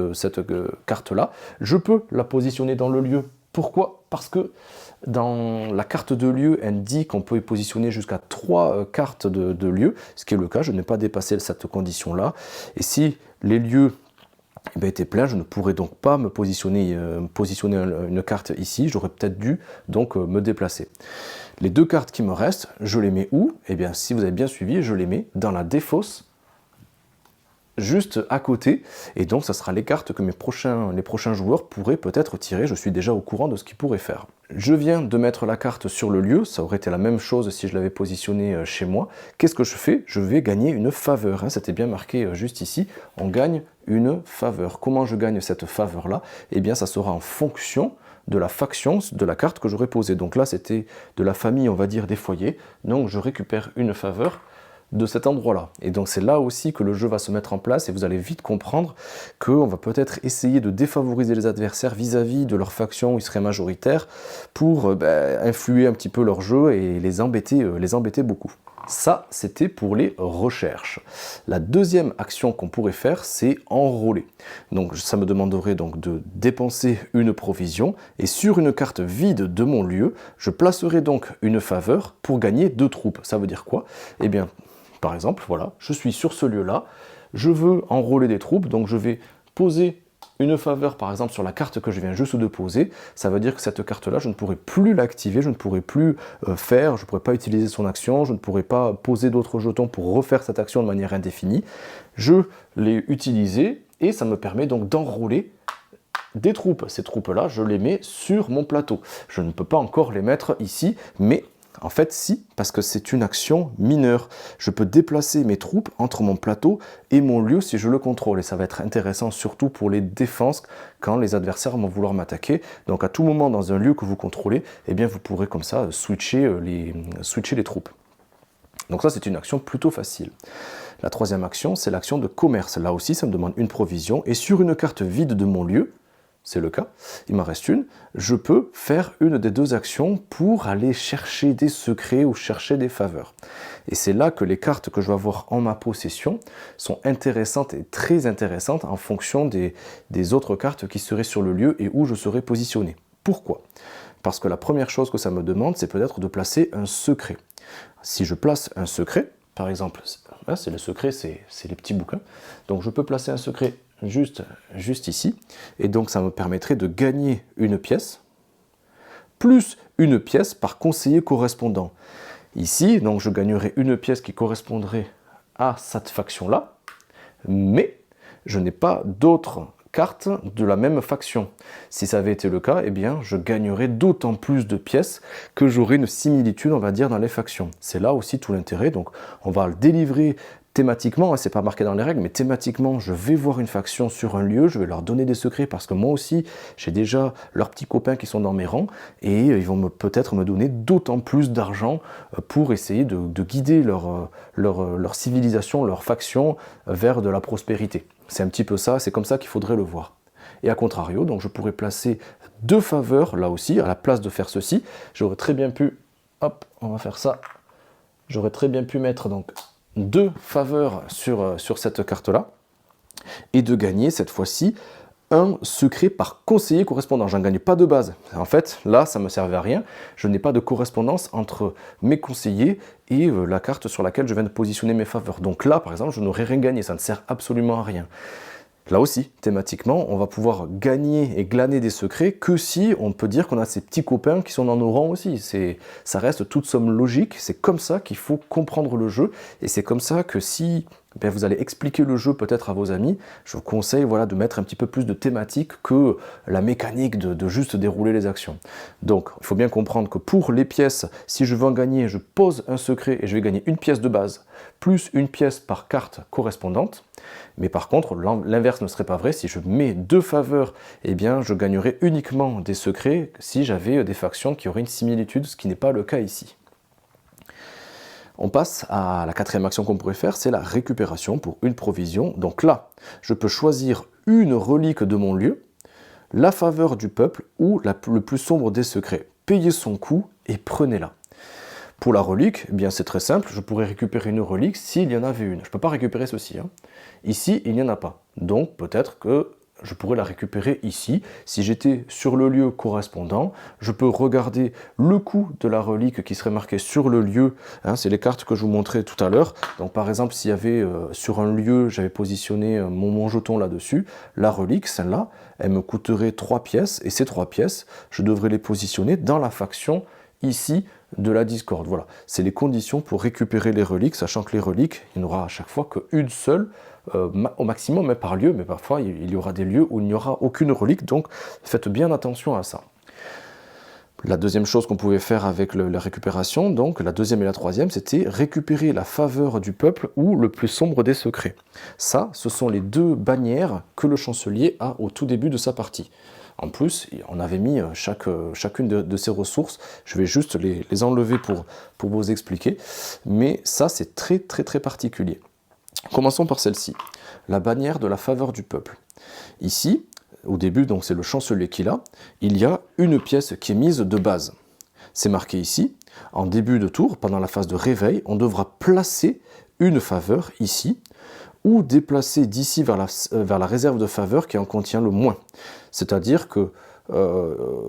carte-là, je peux la positionner dans le lieu. Pourquoi? Parce que dans la carte de lieu, elle dit qu'on peut y positionner jusqu'à 3 cartes de lieu, ce qui est le cas, je n'ai pas dépassé cette condition-là. Et si les lieux étaient pleins, je ne pourrais donc pas me positionner une carte ici, j'aurais peut-être dû donc me déplacer. Les 2 cartes qui me restent, je les mets où? Eh bien, si vous avez bien suivi, je les mets dans la défausse, juste à côté, et donc ça sera les cartes que les prochains joueurs pourraient peut-être tirer. Je suis déjà au courant de ce qu'ils pourraient faire. Je viens de mettre la carte sur le lieu, ça aurait été la même chose si je l'avais positionnée chez moi. Qu'est-ce que je fais? Je vais gagner une faveur, c'était bien marqué juste ici, on gagne une faveur. Comment je gagne cette faveur-là? Eh bien ça sera en fonction de la faction de la carte que j'aurais posée. Donc là c'était de la famille, on va dire, des foyers, donc je récupère une faveur de cet endroit-là. Et donc c'est là aussi que le jeu va se mettre en place et vous allez vite comprendre qu'on va peut-être essayer de défavoriser les adversaires vis-à-vis de leur faction où ils seraient majoritaires pour influer un petit peu leur jeu et les embêter beaucoup. Ça, c'était pour les recherches. La deuxième action qu'on pourrait faire, c'est enrôler. Donc ça me demanderait donc de dépenser une provision et sur une carte vide de mon lieu, je placerai donc une faveur pour gagner 2 troupes. Ça veut dire quoi? Eh bien, par exemple, voilà, je suis sur ce lieu-là, je veux enrôler des troupes, donc je vais poser une faveur par exemple sur la carte que je viens juste de poser. Ça veut dire que cette carte-là, je ne pourrai plus l'activer, je ne pourrai plus je ne pourrai pas utiliser son action, je ne pourrai pas poser d'autres jetons pour refaire cette action de manière indéfinie. Je l'ai utilisé et ça me permet donc d'enrôler des troupes. Ces troupes-là, je les mets sur mon plateau. Je ne peux pas encore les mettre ici, mais en fait, si, parce que c'est une action mineure. Je peux déplacer mes troupes entre mon plateau et mon lieu si je le contrôle. Et ça va être intéressant surtout pour les défenses quand les adversaires vont vouloir m'attaquer. Donc à tout moment dans un lieu que vous contrôlez, eh bien vous pourrez comme ça switcher les troupes. Donc ça, c'est une action plutôt facile. La troisième action, c'est l'action de commerce. Là aussi, ça me demande une provision. Et sur une carte vide de mon lieu, c'est le cas, il m'en reste une, je peux faire une des deux actions pour aller chercher des secrets ou chercher des faveurs. Et c'est là que les cartes que je vais avoir en ma possession sont intéressantes et très intéressantes en fonction des autres cartes qui seraient sur le lieu et où je serais positionné. Pourquoi ? Parce que la première chose que ça me demande, c'est peut-être de placer un secret. Si je place un secret, par exemple, c'est le secret, c'est les petits bouquins, donc je peux placer un secret juste ici, et donc ça me permettrait de gagner une pièce, plus une pièce par conseiller correspondant. Ici, donc je gagnerais une pièce qui correspondrait à cette faction-là, mais je n'ai pas d'autres cartes de la même faction. Si ça avait été le cas, eh bien, je gagnerais d'autant plus de pièces que j'aurais une similitude, on va dire, dans les factions. C'est là aussi tout l'intérêt, donc on va le délivrer thématiquement, c'est pas marqué dans les règles, mais thématiquement, je vais voir une faction sur un lieu, je vais leur donner des secrets parce que moi aussi, j'ai déjà leurs petits copains qui sont dans mes rangs et ils vont peut-être me donner d'autant plus d'argent pour essayer de guider leur civilisation, leur faction vers de la prospérité. C'est un petit peu ça, c'est comme ça qu'il faudrait le voir. Et à contrario, donc je pourrais placer deux faveurs là aussi, à la place de faire ceci, j'aurais très bien pu, hop, on va faire ça, j'aurais très bien pu mettre donc deux faveurs sur cette carte-là, et de gagner cette fois-ci un secret par conseiller correspondant. J'en gagne pas de base. En fait, là, ça ne me servait à rien. Je n'ai pas de correspondance entre mes conseillers et la carte sur laquelle je viens de positionner mes faveurs. Donc là, par exemple, je n'aurais rien gagné. Ça ne sert absolument à rien. Là aussi, thématiquement, on va pouvoir gagner et glaner des secrets que si on peut dire qu'on a ces petits copains qui sont dans nos rangs aussi. Ça reste toute somme logique, c'est comme ça qu'il faut comprendre le jeu, et c'est comme ça que si vous allez expliquer le jeu peut-être à vos amis, je vous conseille de mettre un petit peu plus de thématique que la mécanique de juste dérouler les actions. Donc, il faut bien comprendre que pour les pièces, si je veux en gagner, je pose un secret et je vais gagner une pièce de base, plus une pièce par carte correspondante. Mais par contre, l'inverse ne serait pas vrai. Si je mets deux faveurs, eh bien, je gagnerais uniquement des secrets si j'avais des factions qui auraient une similitude, ce qui n'est pas le cas ici. On passe à la quatrième action qu'on pourrait faire, c'est la récupération pour une provision. Donc là, je peux choisir une relique de mon lieu, la faveur du peuple ou le plus sombre des secrets. Payez son coût et prenez-la. Pour la relique, eh bien c'est très simple, je pourrais récupérer une relique s'il y en avait une. Je ne peux pas récupérer ceci. Ici, il n'y en a pas. Donc peut-être que je pourrais la récupérer ici. Si j'étais sur le lieu correspondant, je peux regarder le coût de la relique qui serait marqué sur le lieu. C'est les cartes que je vous montrais tout à l'heure. Donc par exemple, s'il y avait sur un lieu, j'avais positionné mon jeton là-dessus, la relique, celle-là, elle me coûterait 3 pièces. Et ces 3 pièces, je devrais les positionner dans la faction ici de la discorde. Voilà, c'est les conditions pour récupérer les reliques, sachant que les reliques, il n'y en aura à chaque fois qu'une seule, au maximum, mais par lieu, mais parfois il y aura des lieux où il n'y aura aucune relique, donc faites bien attention à ça. La deuxième chose qu'on pouvait faire avec la récupération, donc la deuxième et la troisième, c'était récupérer la faveur du peuple ou le plus sombre des secrets. Ça, ce sont les deux bannières que le chancelier a au tout début de sa partie. En plus, on avait mis chacune de ces ressources. Je vais juste les enlever pour vous expliquer. Mais ça, c'est très particulier. Commençons par celle-ci. La bannière de la faveur du peuple. Ici, au début, donc c'est le chancelier qui l'a, il y a une pièce qui est mise de base. C'est marqué ici. En début de tour, pendant la phase de réveil, on devra placer une faveur ici, ou déplacer d'ici vers la réserve de faveur qui en contient le moins. C'est-à-dire que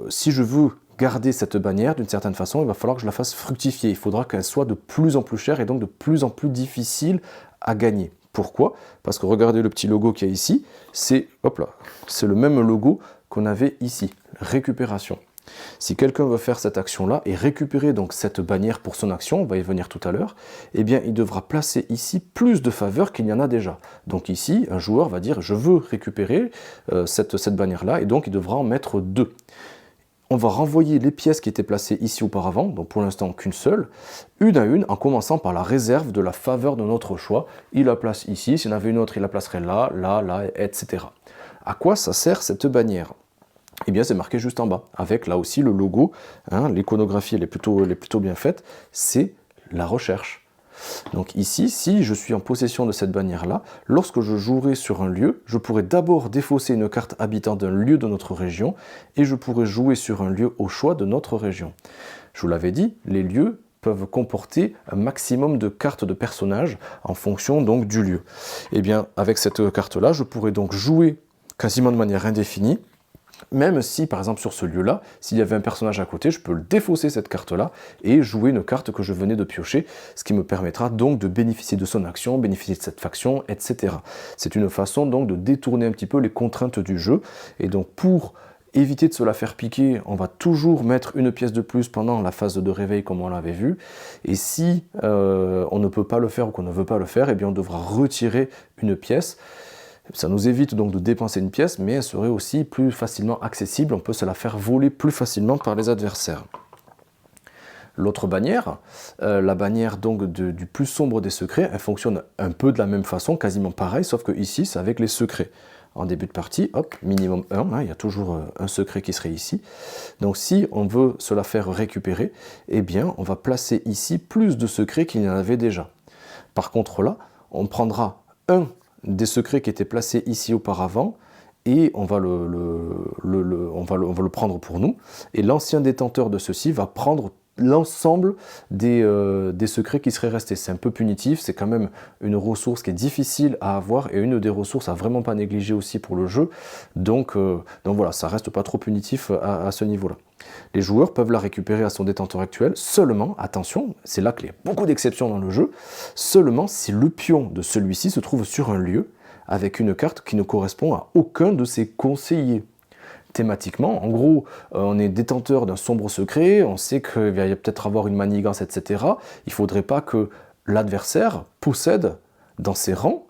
si je veux garder cette bannière d'une certaine façon, il va falloir que je la fasse fructifier. Il faudra qu'elle soit de plus en plus chère et donc de plus en plus difficile à gagner. Pourquoi ? Parce que regardez le petit logo qu'il y a ici, c'est le même logo qu'on avait ici, récupération. Si quelqu'un veut faire cette action-là et récupérer donc cette bannière pour son action, on va y venir tout à l'heure, eh bien il devra placer ici plus de faveurs qu'il n'y en a déjà. Donc ici, un joueur va dire je veux récupérer cette bannière-là et donc il devra en mettre 2. On va renvoyer les pièces qui étaient placées ici auparavant, donc pour l'instant qu'une seule, une à une, en commençant par la réserve de la faveur de notre choix. Il la place ici, s'il y en avait une autre, il la placerait là, etc. À quoi ça sert cette bannière ? Eh bien, c'est marqué juste en bas, avec là aussi le logo, l'iconographie elle est plutôt bien faite, c'est la recherche. Donc ici, si je suis en possession de cette bannière-là, lorsque je jouerai sur un lieu, je pourrai d'abord défausser une carte habitant d'un lieu de notre région et je pourrai jouer sur un lieu au choix de notre région. Je vous l'avais dit, les lieux peuvent comporter un maximum de cartes de personnages en fonction donc du lieu. Et bien avec cette carte-là, je pourrais donc jouer quasiment de manière indéfinie. Même si, par exemple, sur ce lieu-là, s'il y avait un personnage à côté, je peux le défausser cette carte-là et jouer une carte que je venais de piocher, ce qui me permettra donc de bénéficier de son action, bénéficier de cette faction, etc. C'est une façon donc de détourner un petit peu les contraintes du jeu. Et donc pour éviter de se la faire piquer, on va toujours mettre une pièce de plus pendant la phase de réveil comme on l'avait vu. Et si on ne peut pas le faire ou qu'on ne veut pas le faire, eh bien on devra retirer une pièce. Ça nous évite donc de dépenser une pièce, mais elle serait aussi plus facilement accessible. On peut se la faire voler plus facilement par les adversaires. L'autre bannière, la bannière donc du plus sombre des secrets, elle fonctionne un peu de la même façon, quasiment pareil, sauf que ici c'est avec les secrets. En début de partie, hop, minimum 1, hein, il y a toujours un secret qui serait ici. Donc si on veut se la faire récupérer, eh bien on va placer ici plus de secrets qu'il y en avait déjà. Par contre là, on prendra un des secrets qui étaient placés ici auparavant et on va le prendre pour nous. Et l'ancien détenteur de ceci va prendre l'ensemble des secrets qui seraient restés. C'est un peu punitif, c'est quand même une ressource qui est difficile à avoir et une des ressources à vraiment pas négliger aussi pour le jeu. Donc voilà, ça reste pas trop punitif à ce niveau-là. Les joueurs peuvent la récupérer à son détenteur actuel seulement, attention, c'est là qu'il y a beaucoup d'exceptions dans le jeu, seulement si le pion de celui-ci se trouve sur un lieu avec une carte qui ne correspond à aucun de ses conseillers. Thématiquement, en gros, on est détenteur d'un sombre secret, on sait qu'il va peut-être avoir une manigance, etc. Il ne faudrait pas que l'adversaire possède dans ses rangs,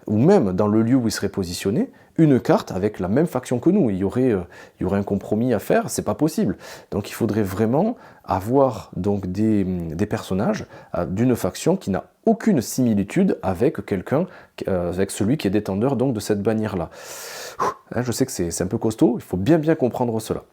ou même dans le lieu où il serait positionné, une carte avec la même faction que nous. Il y aurait un compromis à faire, c'est pas possible. Donc il faudrait vraiment avoir donc des personnages d'une faction qui n'a aucune similitude avec quelqu'un, avec celui qui est détenteur donc de cette bannière-là. Je sais que c'est un peu costaud, il faut bien comprendre cela.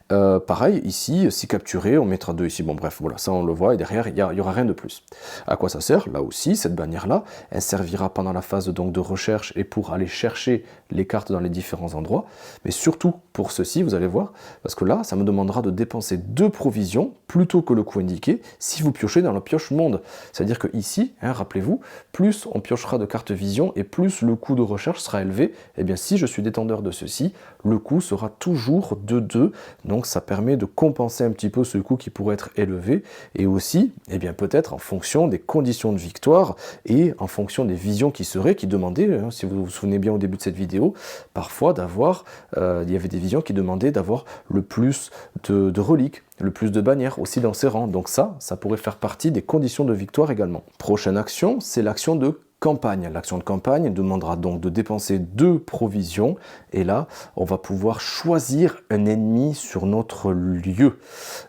Pareil, ici, si capturé, on mettra 2 ici. Bon bref, voilà, ça on le voit, et derrière, il n'y aura rien de plus. À quoi ça sert? Là aussi, cette bannière-là, elle servira pendant la phase donc, de recherche et pour aller chercher les cartes dans les différents endroits. Mais surtout pour ceci, vous allez voir, parce que là, ça me demandera de dépenser 2 provisions plutôt que le coût indiqué si vous piochez dans la pioche monde. C'est-à-dire que ici, hein, rappelez-vous, plus on piochera de cartes vision et plus le coût de recherche sera élevé. Et bien si je suis détenteur de ceci, le coût sera toujours de 2. Donc ça permet de compenser un petit peu ce coût qui pourrait être élevé et aussi, eh bien peut-être en fonction des conditions de victoire et en fonction des visions qui demandaient, hein, si vous vous souvenez bien au début de cette vidéo, parfois d'avoir, il y avait des visions qui demandaient d'avoir le plus de reliques, le plus de bannières aussi dans ses rangs. Donc ça pourrait faire partie des conditions de victoire également. Prochaine action, c'est l'action de campagne. L'action de campagne demandera donc de dépenser 2 provisions et là on va pouvoir choisir un ennemi sur notre lieu.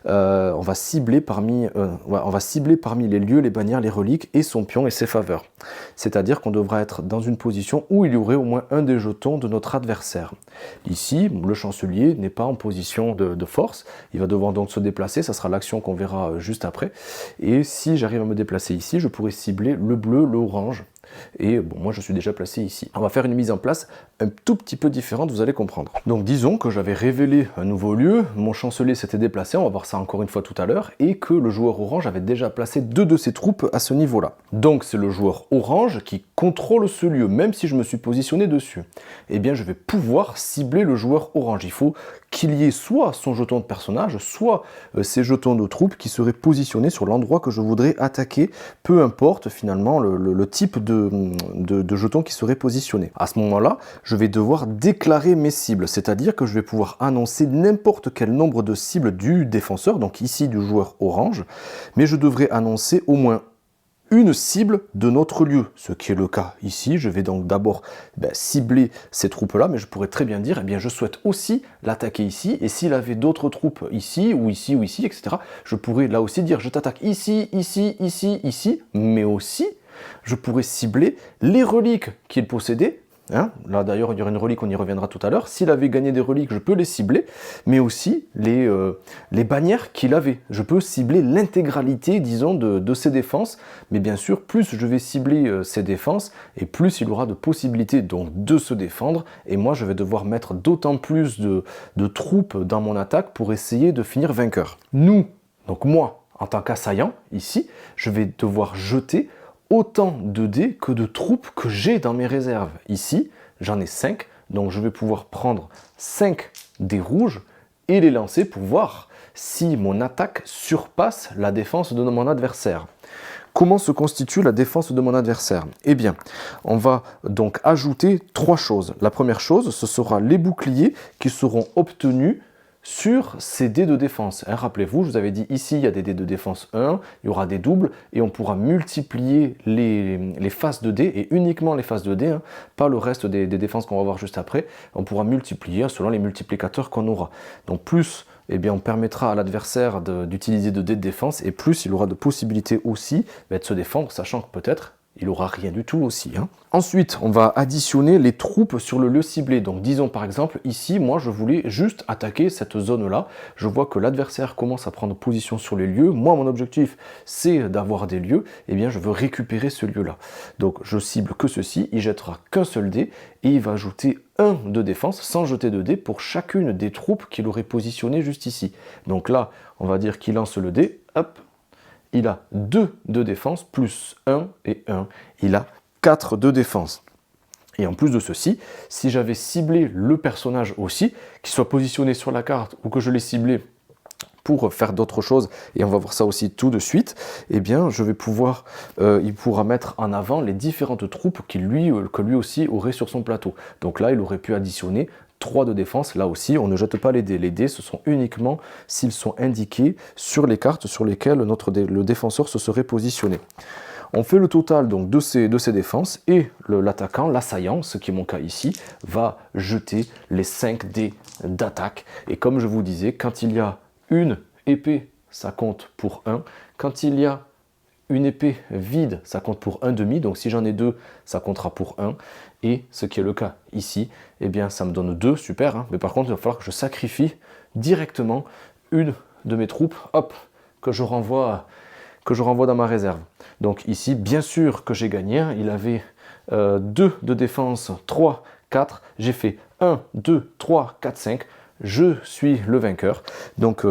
On va cibler parmi les lieux, les bannières, les reliques et son pion et ses faveurs. C'est-à-dire qu'on devra être dans une position où il y aurait au moins un des jetons de notre adversaire. Ici, le chancelier n'est pas en position de force, il va devoir donc se déplacer, ça sera l'action qu'on verra juste après. Et si j'arrive à me déplacer ici, je pourrais cibler le bleu, l'orange. Et bon, moi je suis déjà placé ici. On va faire une mise en place un tout petit peu différente, vous allez comprendre. Donc disons que j'avais révélé un nouveau lieu, mon chancelier s'était déplacé, on va voir ça encore une fois tout à l'heure, et que le joueur orange avait déjà placé 2 de ses troupes à ce niveau-là. Donc c'est le joueur orange qui contrôle ce lieu, même si je me suis positionné dessus. Eh bien je vais pouvoir cibler le joueur orange. Il faut qu'il y ait soit son jeton de personnage, soit ses jetons de troupes qui seraient positionnés sur l'endroit que je voudrais attaquer, peu importe finalement le type de jetons qui seraient positionnés. À ce moment-là, je vais devoir déclarer mes cibles, c'est-à-dire que je vais pouvoir annoncer n'importe quel nombre de cibles du défenseur, donc ici du joueur orange, mais je devrais annoncer au moins une cible de notre lieu, ce qui est le cas ici. Je vais donc d'abord cibler ces troupes-là, mais je pourrais très bien dire, eh bien, je souhaite aussi l'attaquer ici, et s'il avait d'autres troupes ici, ou ici, ou ici, etc., je pourrais là aussi dire, je t'attaque ici, ici, ici, ici, mais aussi, je pourrais cibler les reliques qu'il possédait Hein. Là d'ailleurs, il y aura une relique, on y reviendra tout à l'heure. S'il avait gagné des reliques, je peux les cibler, mais aussi les bannières qu'il avait. Je peux cibler l'intégralité, disons, de ses défenses, mais bien sûr, plus je vais cibler ses défenses, et plus il aura de possibilités donc, de se défendre, et moi je vais devoir mettre d'autant plus de troupes dans mon attaque pour essayer de finir vainqueur. Donc moi, en tant qu'assaillant, ici, je vais devoir jeter autant de dés que de troupes que j'ai dans mes réserves. Ici, j'en ai 5, donc je vais pouvoir prendre 5 dés rouges et les lancer pour voir si mon attaque surpasse la défense de mon adversaire. Comment se constitue la défense de mon adversaire? Eh bien, on va donc ajouter 3 choses. La première chose, ce sera les boucliers qui seront obtenus sur ces dés de défense. Hein, rappelez-vous, je vous avais dit ici, il y a des dés de défense 1, il y aura des doubles, et on pourra multiplier les faces de dés, et uniquement les faces de dés, hein, pas le reste des défenses qu'on va voir juste après. On pourra multiplier selon les multiplicateurs qu'on aura. Donc plus, eh bien, on permettra à l'adversaire d'utiliser de dés de défense, et plus il aura de possibilités aussi de se défendre, sachant que peut-être il n'aura rien du tout aussi. Hein. Ensuite, on va additionner les troupes sur le lieu ciblé. Donc disons par exemple, ici, moi je voulais juste attaquer cette zone-là. Je vois que l'adversaire commence à prendre position sur les lieux. Moi, mon objectif, c'est d'avoir des lieux. Eh bien, je veux récupérer ce lieu-là. Donc je cible que ceci, il jettera qu'un seul dé et il va ajouter 1 de défense sans jeter de dé pour chacune des troupes qu'il aurait positionnées juste ici. Donc là, on va dire qu'il lance le dé, hop, il a 2 de défense, plus 1 et 1. Il a 4 de défense. Et en plus de ceci, si j'avais ciblé le personnage aussi, qu'il soit positionné sur la carte ou que je l'ai ciblé pour faire d'autres choses, et on va voir ça aussi tout de suite, eh bien je vais pouvoir, il pourra mettre en avant les différentes troupes que lui aussi aurait sur son plateau. Donc là, il aurait pu additionner 3 de défense. Là aussi, on ne jette pas les dés. Les dés, ce sont uniquement s'ils sont indiqués sur les cartes sur lesquelles le défenseur se serait positionné. On fait le total donc de ces défenses et l'attaquant, l'assaillant, ce qui est mon cas ici, va jeter les 5 dés d'attaque. Et comme je vous disais, quand il y a une épée, ça compte pour 1. Quand il y a une épée vide, ça compte pour 1,5, donc si j'en ai 2, ça comptera pour 1. Et ce qui est le cas ici, eh bien ça me donne 2, super, hein, mais par contre il va falloir que je sacrifie directement une de mes troupes, hop, que je renvoie dans ma réserve. Donc ici, bien sûr que j'ai gagné, hein, il avait 2 de défense, 3, 4, j'ai fait 1, 2, 3, 4, 5, je suis le vainqueur. Donc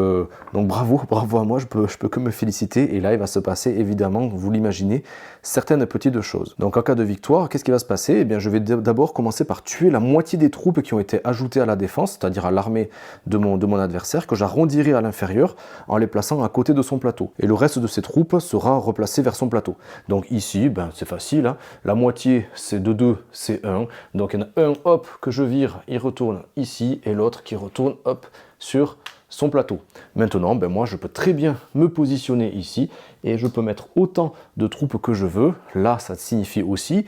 bravo à moi, je peux que me féliciter. Et là, il va se passer, évidemment, vous l'imaginez, certaines petites choses. Donc en cas de victoire, qu'est-ce qui va se passer? Eh bien, je vais d'abord commencer par tuer la moitié des troupes qui ont été ajoutées à la défense, c'est-à-dire à l'armée de mon adversaire, que j'arrondirai à l'inférieur en les plaçant à côté de son plateau. Et le reste de ces troupes sera replacé vers son plateau. Donc ici, ben, c'est facile, hein. La moitié, c'est de 2, c'est 1. Donc il y en a un, hop, que je vire, il retourne ici, et l'autre qui retourne hop, sur son plateau. Maintenant, ben moi, je peux très bien me positionner ici et je peux mettre autant de troupes que je veux. Là, ça signifie aussi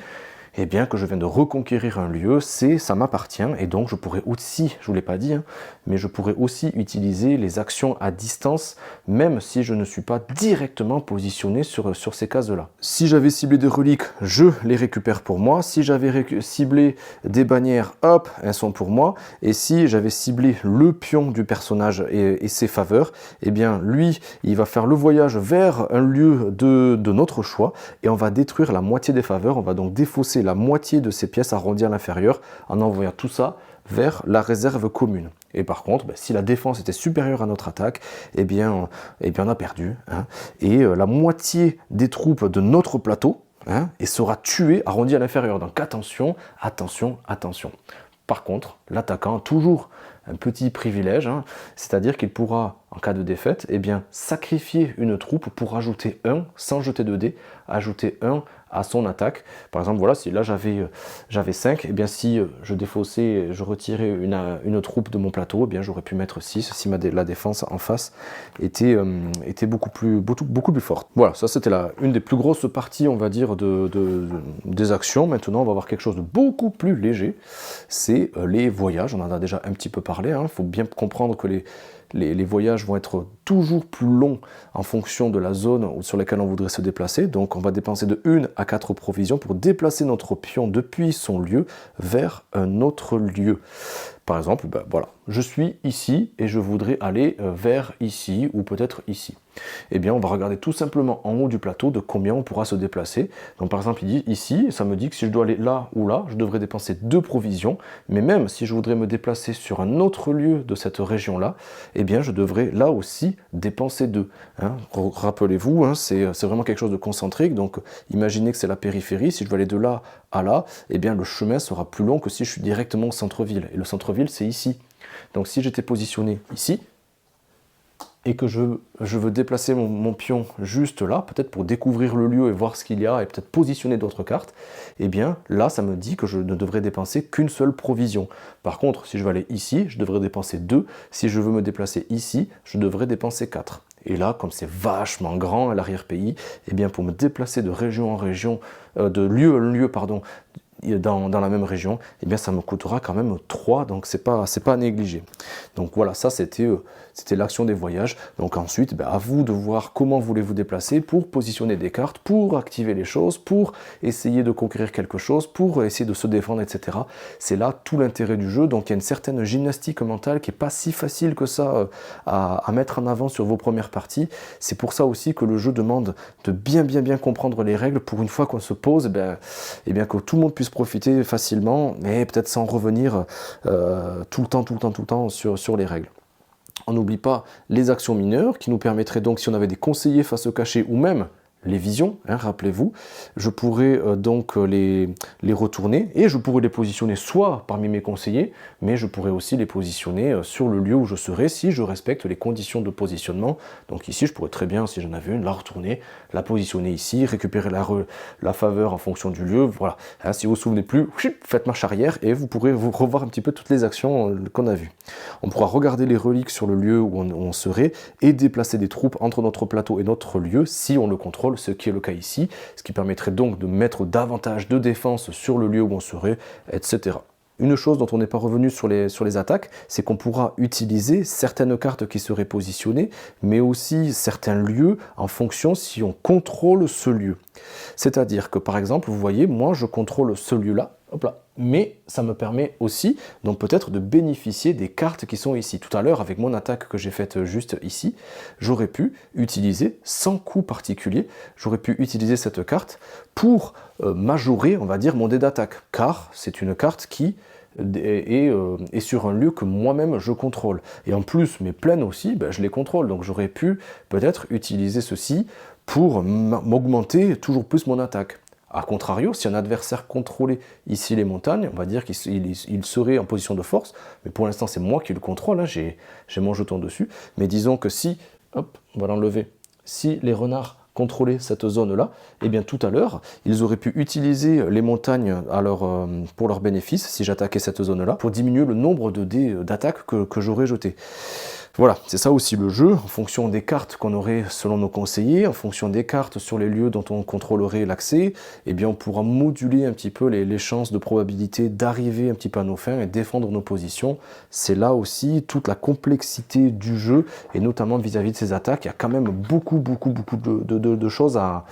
eh bien, que je viens de reconquérir un lieu, ça m'appartient, et donc je pourrais aussi, je ne vous l'ai pas dit, hein, mais je pourrais aussi utiliser les actions à distance, même si je ne suis pas directement positionné sur ces cases-là. Si j'avais ciblé des reliques, je les récupère pour moi. Si j'avais ciblé des bannières, hop, elles sont pour moi. Et si j'avais ciblé le pion du personnage et ses faveurs, eh bien, lui, il va faire le voyage vers un lieu de notre choix, et on va détruire la moitié des faveurs, on va donc défausser la moitié de ces pièces arrondies à l'inférieur en envoyant tout ça vers la réserve commune. Et par contre, si la défense était supérieure à notre attaque, eh bien on a perdu. Hein, et la moitié des troupes de notre plateau et sera tuée arrondie à l'inférieur. Donc attention, attention, attention. Par contre, l'attaquant a toujours un petit privilège, hein, c'est-à-dire qu'il pourra, en cas de défaite, eh bien, sacrifier une troupe pour ajouter 1, sans jeter de dés, ajouter 1 à son attaque. Par exemple, voilà, si là j'avais 5, eh bien, si je défaussais, je retirais une troupe de mon plateau, eh bien j'aurais pu mettre 6 si la défense en face était beaucoup plus forte. Voilà, ça c'était une des plus grosses parties, on va dire, des actions. Maintenant, on va voir quelque chose de beaucoup plus léger, c'est les voyages. On en a déjà un petit peu parlé, hein. Il faut bien comprendre que les voyages vont être toujours plus longs en fonction de la zone sur laquelle on voudrait se déplacer. Donc on va dépenser de 1 à 4 provisions pour déplacer notre pion depuis son lieu vers un autre lieu. Par exemple, ben voilà, je suis ici et je voudrais aller vers ici ou peut-être ici. Eh bien, on va regarder tout simplement en haut du plateau de combien on pourra se déplacer. Donc par exemple, il dit ici, ça me dit que si je dois aller là ou là, je devrais dépenser 2 provisions. Mais même si je voudrais me déplacer sur un autre lieu de cette région-là, eh bien, je devrais là aussi dépenser 2. Hein. Rappelez-vous, hein, c'est vraiment quelque chose de concentrique. Donc imaginez que c'est la périphérie. Si je veux aller de là à là, eh bien, le chemin sera plus long que si je suis directement au centre-ville. Et le centre-ville, c'est ici. Donc si j'étais positionné ici, et que je veux déplacer mon pion juste là, peut-être pour découvrir le lieu et voir ce qu'il y a, et peut-être positionner d'autres cartes, eh bien là, ça me dit que je ne devrais dépenser qu'une seule provision. Par contre, si je veux aller ici, je devrais dépenser 2. Si je veux me déplacer ici, je devrais dépenser 4. Et là, comme c'est vachement grand à l'arrière-pays, eh bien pour me déplacer de région en région, de lieu en lieu, pardon, dans la même région, eh bien ça me coûtera quand même 3, donc c'est pas à négliger. Donc voilà, ça c'était l'action des voyages. Donc ensuite, à vous de voir comment voulez-vous déplacer pour positionner des cartes, pour activer les choses, pour essayer de conquérir quelque chose, pour essayer de se défendre, etc. C'est là tout l'intérêt du jeu. Donc il y a une certaine gymnastique mentale qui n'est pas si facile que ça à mettre en avant sur vos premières parties. C'est pour ça aussi que le jeu demande de bien comprendre les règles pour une fois qu'on se pose, eh bien que tout le monde puisse profiter facilement, mais peut-être sans revenir tout le temps sur les règles. On n'oublie pas les actions mineures qui nous permettraient donc, si on avait des conseillers face au cachet ou même les visions, hein, rappelez-vous, je pourrais donc les retourner et je pourrais les positionner soit parmi mes conseillers, mais je pourrais aussi les positionner sur le lieu où je serai si je respecte les conditions de positionnement. Donc ici, je pourrais très bien, si j'en avais une, la retourner, la positionner ici, récupérer la faveur en fonction du lieu. Voilà. Hein, si vous vous souvenez plus, faites marche arrière et vous pourrez vous revoir un petit peu toutes les actions qu'on a vues. On pourra regarder les reliques sur le lieu où on serait et déplacer des troupes entre notre plateau et notre lieu si on le contrôle, ce qui est le cas ici, ce qui permettrait donc de mettre davantage de défense sur le lieu où on serait, etc. Une chose dont on n'est pas revenu sur les attaques, c'est qu'on pourra utiliser certaines cartes qui seraient positionnées, mais aussi certains lieux en fonction si on contrôle ce lieu. C'est-à-dire que par exemple, vous voyez, moi je contrôle ce lieu-là, hop là, mais ça me permet aussi donc peut-être de bénéficier des cartes qui sont ici. Tout à l'heure, avec mon attaque que j'ai faite juste ici, j'aurais pu utiliser, sans coût particulier, j'aurais pu utiliser cette carte pour majorer, on va dire, mon dé d'attaque, car c'est une carte qui est sur un lieu que moi-même je contrôle. Et en plus, mes plaines aussi, je les contrôle, donc j'aurais pu peut-être utiliser ceci pour m'augmenter toujours plus mon attaque. A contrario, si un adversaire contrôlait ici les montagnes, on va dire qu'il serait en position de force, mais pour l'instant c'est moi qui le contrôle, hein, j'ai mon jeton dessus, mais disons que si, hop, on va l'enlever, si les renards contrôlaient cette zone-là, eh bien tout à l'heure, ils auraient pu utiliser les montagnes pour leur bénéfice, si j'attaquais cette zone-là, pour diminuer le nombre de dés d'attaque que j'aurais jeté. Voilà, c'est ça aussi le jeu, en fonction des cartes qu'on aurait selon nos conseillers, en fonction des cartes sur les lieux dont on contrôlerait l'accès, eh bien on pourra moduler un petit peu les chances de probabilité d'arriver un petit peu à nos fins et défendre nos positions. C'est là aussi toute la complexité du jeu, et notamment vis-à-vis de ces attaques, il y a quand même beaucoup de choses à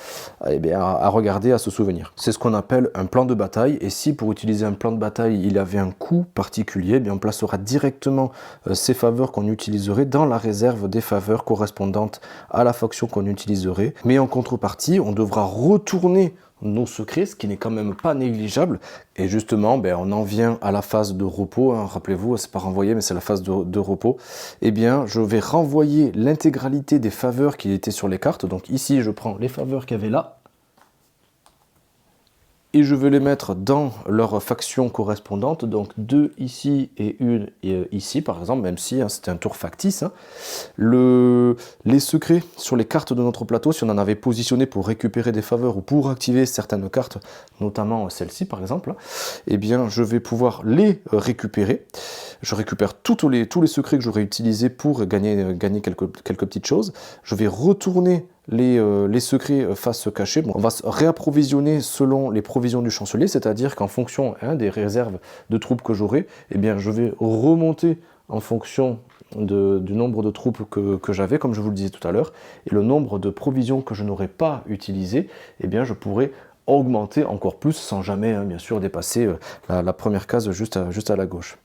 regarder, à se souvenir. C'est ce qu'on appelle un plan de bataille, et si pour utiliser un plan de bataille il y avait un coût particulier, eh bien on placera directement ces faveurs qu'on utiliserait dans la réserve des faveurs correspondantes à la faction qu'on utiliserait. Mais en contrepartie, on devra retourner nos secrets, ce qui n'est quand même pas négligeable. Et justement, on en vient à la phase de repos. Hein. Rappelez-vous, c'est pas renvoyer, mais c'est la phase de repos. Eh bien, je vais renvoyer l'intégralité des faveurs qui étaient sur les cartes. Donc ici, je prends les faveurs qu'il y avait là, et je vais les mettre dans leur faction correspondante, donc 2 ici et 1 ici par exemple, même si c'était un tour factice. Hein. Les secrets sur les cartes de notre plateau, si on en avait positionné pour récupérer des faveurs ou pour activer certaines cartes, notamment celle-ci par exemple, eh bien je vais pouvoir les récupérer. Je récupère tous les secrets que j'aurais utilisés pour gagner quelques petites choses. Je vais retourner les secrets face cachée. On va se réapprovisionner selon les provisions du chancelier, c'est-à-dire qu'en fonction des réserves de troupes que j'aurai, eh bien je vais remonter en fonction du nombre de troupes que j'avais, comme je vous le disais tout à l'heure, et le nombre de provisions que je n'aurais pas utilisées, eh bien je pourrais augmenter encore plus sans jamais, hein, bien sûr, dépasser la première case juste à la gauche.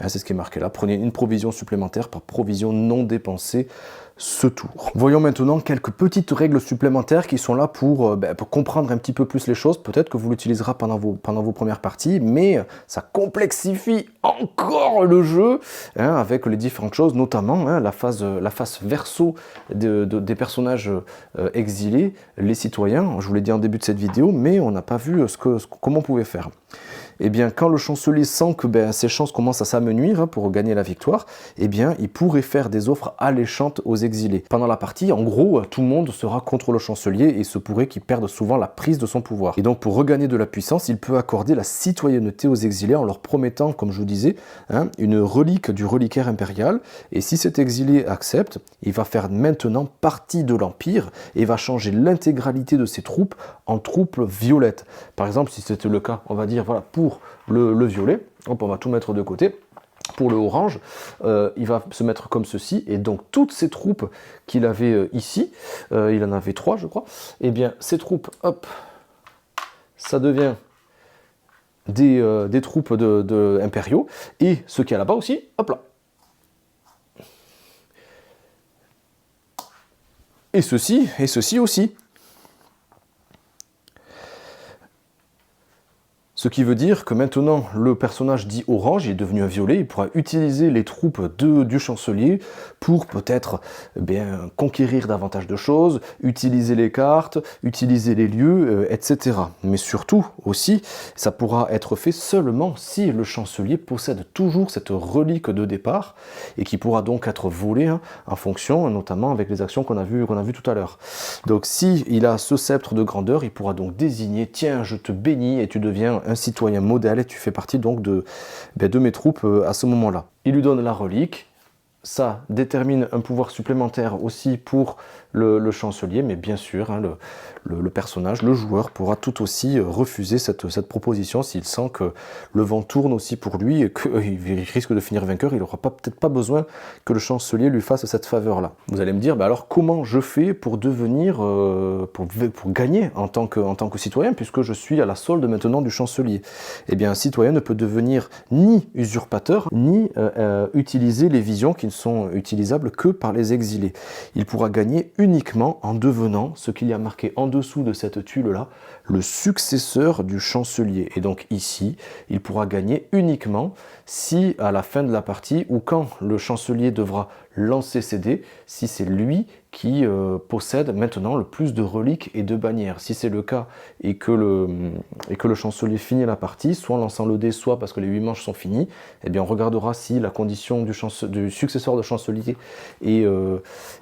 Hein, c'est ce qui est marqué là. Prenez une provision supplémentaire par provision non dépensée ce tour. Voyons maintenant quelques petites règles supplémentaires qui sont là pour comprendre un petit peu plus les choses. Peut-être que vous l'utiliserez pendant vos premières parties, mais ça complexifie encore le jeu, hein, avec les différentes choses, notamment hein, la face verso des personnages exilés, les citoyens. Je vous l'ai dit en début de cette vidéo, mais on n'a pas vu comment on pouvait faire. Eh bien, quand le chancelier sent que ses chances commencent à s'amenuire, hein, pour gagner la victoire, eh bien, il pourrait faire des offres alléchantes aux exilés. Pendant la partie, en gros, tout le monde sera contre le chancelier et il se pourrait qu'il perde souvent la prise de son pouvoir. Et donc, pour regagner de la puissance, il peut accorder la citoyenneté aux exilés en leur promettant, comme je vous disais, hein, une relique du reliquaire impérial. Et si cet exilé accepte, il va faire maintenant partie de l'Empire et va changer l'intégralité de ses troupes en troupes violettes. Par exemple, si c'était le cas, on va dire, voilà, pour le violet, hop, on va tout mettre de côté. Pour le orange, il va se mettre comme ceci, et donc toutes ces troupes qu'il avait ici, il en avait 3 je crois, et bien ces troupes, hop, ça devient des troupes de impériaux, et ce qu'il y a là-bas aussi, hop là. Et ceci aussi. Ce qui veut dire que maintenant, le personnage dit orange est devenu un violet, il pourra utiliser les troupes du chancelier pour peut-être conquérir davantage de choses, utiliser les cartes, utiliser les lieux, etc. Mais surtout aussi, ça pourra être fait seulement si le chancelier possède toujours cette relique de départ et qui pourra donc être volée, hein, en fonction, notamment avec les actions qu'on a vues tout à l'heure. Donc si il a ce sceptre de grandeur, il pourra donc désigner, tiens, je te bénis et tu deviens un citoyen modèle et tu fais partie donc de mes troupes à ce moment-là. Il lui donne la relique, ça détermine un pouvoir supplémentaire aussi pour le chancelier, mais bien sûr, hein, le personnage, le joueur pourra tout aussi refuser cette proposition s'il sent que le vent tourne aussi pour lui et qu'il risque de finir vainqueur. Il n'aura peut-être pas besoin que le chancelier lui fasse cette faveur-là. Vous allez me dire, alors comment je fais pour devenir, pour gagner en tant que citoyen, puisque je suis à la solde maintenant du chancelier? Eh bien, un citoyen ne peut devenir ni usurpateur, ni utiliser les visions qui ne sont utilisables que par les exilés. Il pourra gagner uniquement en devenant ce qu'il y a marqué en dessous de cette tuile-là, le successeur du chancelier. Et donc ici, il pourra gagner uniquement si à la fin de la partie, ou quand le chancelier devra lancer ses dés, si c'est lui qui possède maintenant le plus de reliques et de bannières. Si c'est le cas et que le chancelier finit la partie, soit en lançant le dé, soit parce que les 8 manches sont finies, eh bien on regardera si la condition du successeur de chancelier est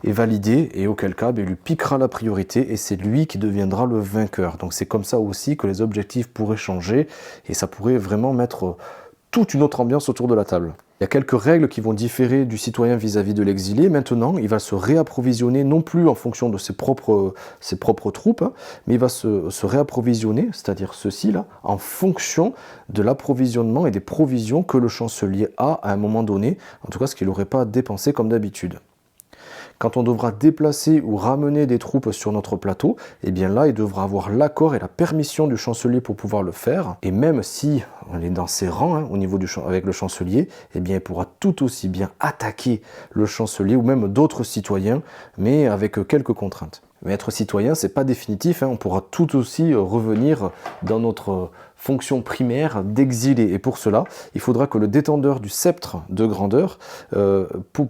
validée, et auquel cas il lui piquera la priorité et c'est lui qui deviendra le vainqueur. Donc c'est comme ça aussi que les objectifs pourraient changer et ça pourrait vraiment mettre toute une autre ambiance autour de la table. Il y a quelques règles qui vont différer du citoyen vis-à-vis de l'exilé. Maintenant, il va se réapprovisionner non plus en fonction de ses propres troupes, hein, mais il va se réapprovisionner, c'est-à-dire ceci là, en fonction de l'approvisionnement et des provisions que le chancelier a à un moment donné, en tout cas ce qu'il n'aurait pas dépensé comme d'habitude. Quand on devra déplacer ou ramener des troupes sur notre plateau, eh bien là, il devra avoir l'accord et la permission du chancelier pour pouvoir le faire. Et même si on est dans ses rangs, hein, au niveau avec le chancelier, eh bien, il pourra tout aussi bien attaquer le chancelier ou même d'autres citoyens, mais avec quelques contraintes. Mais être citoyen, c'est pas définitif, hein, on pourra tout aussi revenir dans notre fonction primaire d'exilé. Et pour cela, il faudra que le détendeur du sceptre de grandeur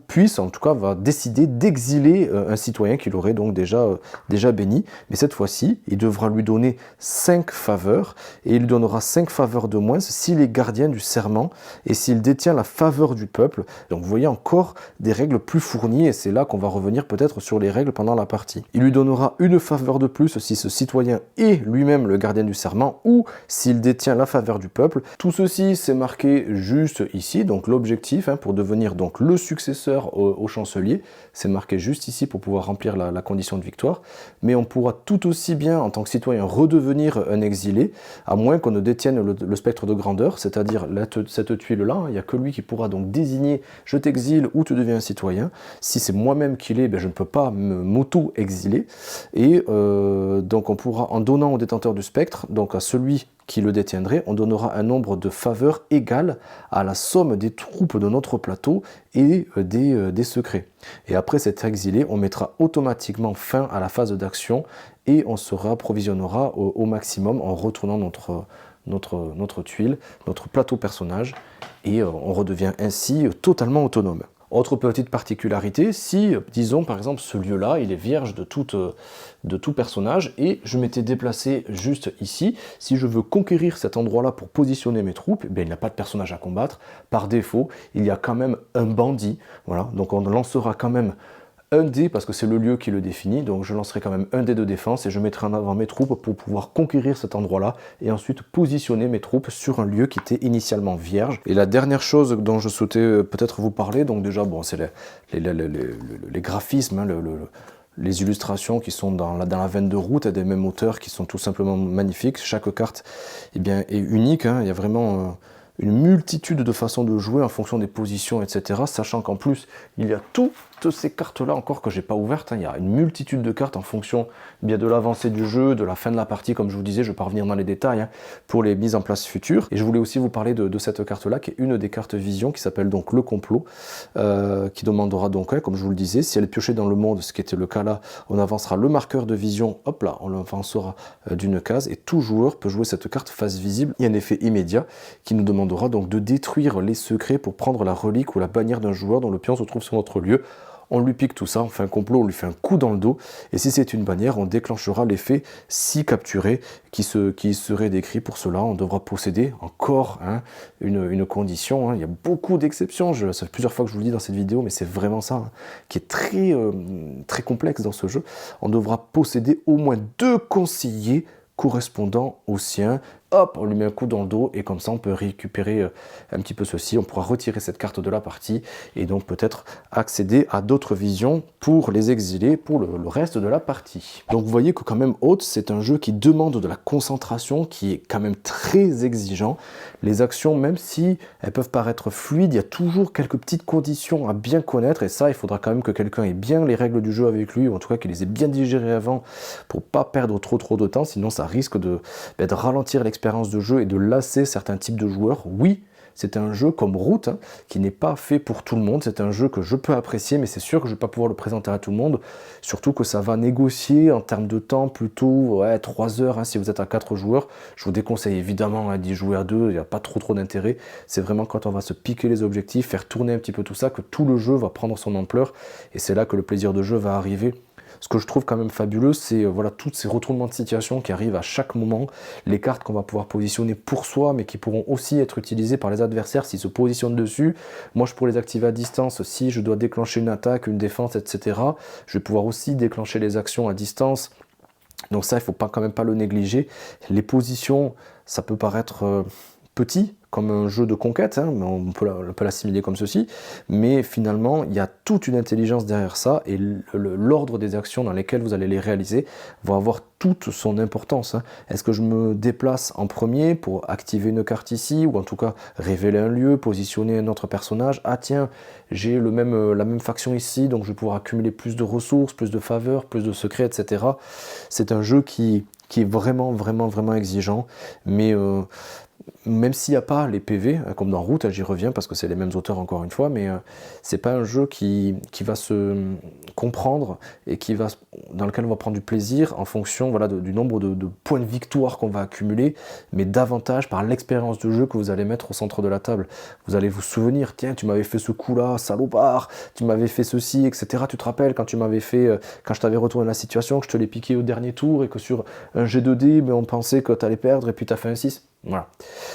puisse, en tout cas, va décider d'exiler un citoyen qu'il aurait donc déjà béni. Mais cette fois-ci, il devra lui donner 5 faveurs, et il lui donnera 5 faveurs de moins s'il est gardien du serment et s'il détient la faveur du peuple. Donc vous voyez encore des règles plus fournies, et c'est là qu'on va revenir peut-être sur les règles pendant la partie. Il lui donnera une faveur de plus si ce citoyen est lui-même le gardien du serment, ou s'il il détient la faveur du peuple. Tout ceci, c'est marqué juste ici, donc l'objectif, pour devenir donc le successeur au chancelier, c'est marqué juste ici pour pouvoir remplir la condition de victoire. Mais on pourra tout aussi bien, en tant que citoyen, redevenir un exilé, à moins qu'on ne détienne le spectre de grandeur, c'est-à-dire cette tuile-là, il n'y a que lui qui pourra donc désigner « je t'exile » ou « tu deviens un citoyen ». Si c'est moi-même qui l'ai, je ne peux pas m'auto-exiler. Et donc on pourra, en donnant au détenteur du spectre, donc à celui qui le détiendrait, on donnera un nombre de faveurs égal à la somme des troupes de notre plateau et des secrets. Et après cet exilé, on mettra automatiquement fin à la phase d'action et on se réapprovisionnera au maximum en retournant notre tuile, notre plateau personnage, et on redevient ainsi totalement autonome. Autre petite particularité, si, disons par exemple, ce lieu-là, il est vierge de tout personnage, et je m'étais déplacé juste ici, si je veux conquérir cet endroit-là pour positionner mes troupes, il n'y a pas de personnage à combattre. Par défaut, il y a quand même un bandit, voilà, donc on lancera quand même un dé, parce que c'est le lieu qui le définit, donc je lancerai quand même un dé de défense et je mettrai en avant mes troupes pour pouvoir conquérir cet endroit-là et ensuite positionner mes troupes sur un lieu qui était initialement vierge. Et la dernière chose dont je souhaitais peut-être vous parler, donc déjà, bon, c'est les graphismes, les illustrations qui sont dans la veine de Root, des mêmes auteurs qui sont tout simplement magnifiques. Chaque carte est unique, il y a vraiment une multitude de façons de jouer en fonction des positions, etc. Sachant qu'en plus, il y a toutes ces cartes-là encore que j'ai pas ouvertes. Il y a une multitude de cartes en fonction bien de l'avancée du jeu, de la fin de la partie, comme je vous disais, je vais pas revenir dans les détails pour les mises en place futures. Et je voulais aussi vous parler de cette carte-là, qui est une des cartes vision, qui s'appelle donc le complot, qui demandera donc, comme je vous le disais, si elle est piochée dans le monde, ce qui était le cas là, on avancera le marqueur de vision, hop là, on l'avancera d'une case, et tout joueur peut jouer cette carte face visible. Il y a un effet immédiat qui nous demandera donc de détruire les secrets pour prendre la relique ou la bannière d'un joueur dont le pion se trouve sur notre lieu. On lui pique tout ça, on fait un complot, on lui fait un coup dans le dos, et si c'est une bannière, on déclenchera l'effet si capturé qui serait décrit. Pour cela, on devra posséder encore une condition. Il y a beaucoup d'exceptions, ça fait plusieurs fois que je vous le dis dans cette vidéo, mais c'est vraiment ça qui est très complexe dans ce jeu. On devra posséder au moins 2 conseillers correspondant au sien. Hop, on lui met un coup dans le dos et comme ça on peut récupérer un petit peu ceci, on pourra retirer cette carte de la partie et donc peut-être accéder à d'autres visions pour les exiler pour le reste de la partie. Donc vous voyez que quand même Oath, c'est un jeu qui demande de la concentration, qui est quand même très exigeant. Les actions, même si elles peuvent paraître fluides, il y a toujours quelques petites conditions à bien connaître et ça, il faudra quand même que quelqu'un ait bien les règles du jeu avec lui, ou en tout cas qu'il les ait bien digérées avant pour pas perdre trop de temps, sinon ça risque de ralentir l'expérience de jeu et de lasser certains types de joueurs. Oui, c'est un jeu comme Root qui n'est pas fait pour tout le monde. C'est un jeu que je peux apprécier, mais c'est sûr que je ne vais pas pouvoir le présenter à tout le monde. Surtout que ça va négocier en termes de temps plutôt 3 heures si vous êtes à 4 joueurs. Je vous déconseille évidemment d'y jouer à 2, il n'y a pas trop d'intérêt. C'est vraiment quand on va se piquer les objectifs, faire tourner un petit peu tout ça, que tout le jeu va prendre son ampleur. Et c'est là que le plaisir de jeu va arriver. Ce que je trouve quand même fabuleux, c'est toutes ces retournements de situation qui arrivent à chaque moment, les cartes qu'on va pouvoir positionner pour soi, mais qui pourront aussi être utilisées par les adversaires s'ils se positionnent dessus. Moi, je pourrais les activer à distance si je dois déclencher une attaque, une défense, etc. Je vais pouvoir aussi déclencher les actions à distance. Donc ça, il ne faut quand même pas le négliger. Les positions, ça peut paraître petit, comme un jeu de conquête, mais on peut l'assimiler comme ceci, mais finalement, il y a toute une intelligence derrière ça, et l'ordre des actions dans lesquelles vous allez les réaliser va avoir toute son importance. Est-ce que je me déplace en premier pour activer une carte ici, ou en tout cas révéler un lieu, positionner un autre personnage? Ah tiens, j'ai la même faction ici, donc je vais pouvoir accumuler plus de ressources, plus de faveurs, plus de secrets, etc. C'est un jeu qui est vraiment exigeant, mais même s'il n'y a pas les PV, comme dans Root, j'y reviens parce que c'est les mêmes auteurs encore une fois, mais c'est pas un jeu qui va se comprendre et dans lequel on va prendre du plaisir en fonction du nombre de points de victoire qu'on va accumuler, mais davantage par l'expérience de jeu que vous allez mettre au centre de la table. Vous allez vous souvenir, tiens, tu m'avais fait ce coup-là, salopard, tu m'avais fait ceci, etc. Tu te rappelles quand tu m'avais fait, quand je t'avais retourné la situation, que je te l'ai piqué au dernier tour et que sur un G2D, mais on pensait que tu allais perdre et puis tu as fait un 6. Voilà,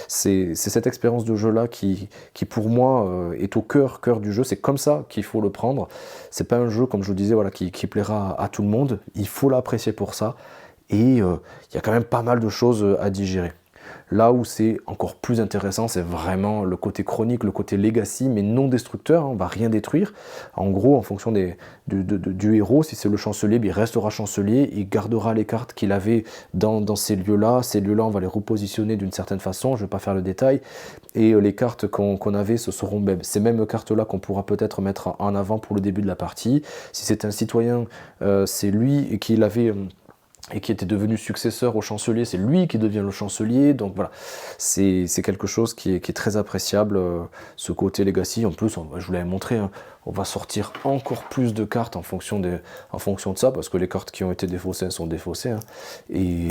c'est cette expérience de jeu là qui pour moi est au cœur du jeu. C'est comme ça qu'il faut le prendre. C'est pas un jeu, comme je vous disais, qui plaira à tout le monde. Il faut l'apprécier pour ça, et il y a quand même pas mal de choses à digérer. Là où c'est encore plus intéressant, c'est vraiment le côté chronique, le côté legacy, mais non destructeur, hein, on va rien détruire. En gros, en fonction du héros, si c'est le chancelier, il restera chancelier, il gardera les cartes qu'il avait dans ces lieux-là. Ces lieux-là, on va les repositionner d'une certaine façon, je ne vais pas faire le détail. Et les cartes qu'on avait, ce seront ces mêmes cartes-là qu'on pourra peut-être mettre en avant pour le début de la partie. Si c'est un citoyen, c'est lui qui l'avait... et qui était devenu successeur au chancelier, c'est lui qui devient le chancelier, donc voilà, c'est quelque chose qui est très appréciable, ce côté legacy. En plus, je vous l'avais montré, hein, on va sortir encore plus de cartes en fonction de ça, parce que les cartes qui ont été défaussées sont défaussées, hein, et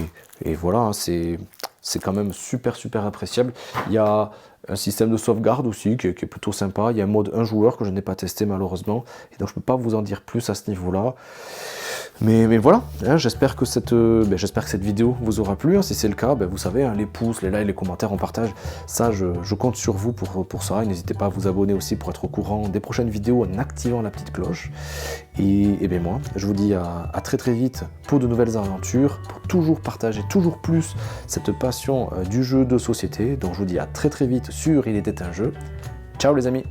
voilà, hein, c'est quand même super appréciable. Il y a un système de sauvegarde aussi qui est plutôt sympa, il y a un mode 1 joueur que je n'ai pas testé malheureusement, et donc je ne peux pas vous en dire plus à ce niveau-là. Mais voilà, hein, j'espère que cette vidéo vous aura plu. Hein. Si c'est le cas, vous savez, hein, les pouces, les likes, les commentaires, on partage. Ça, je compte sur vous pour ça. N'hésitez pas à vous abonner aussi pour être au courant des prochaines vidéos en activant la petite cloche. Et bien moi, je vous dis à très vite pour de nouvelles aventures, pour toujours partager toujours plus cette passion du jeu de société. Donc je vous dis à très vite sur Il était un jeu. Ciao les amis!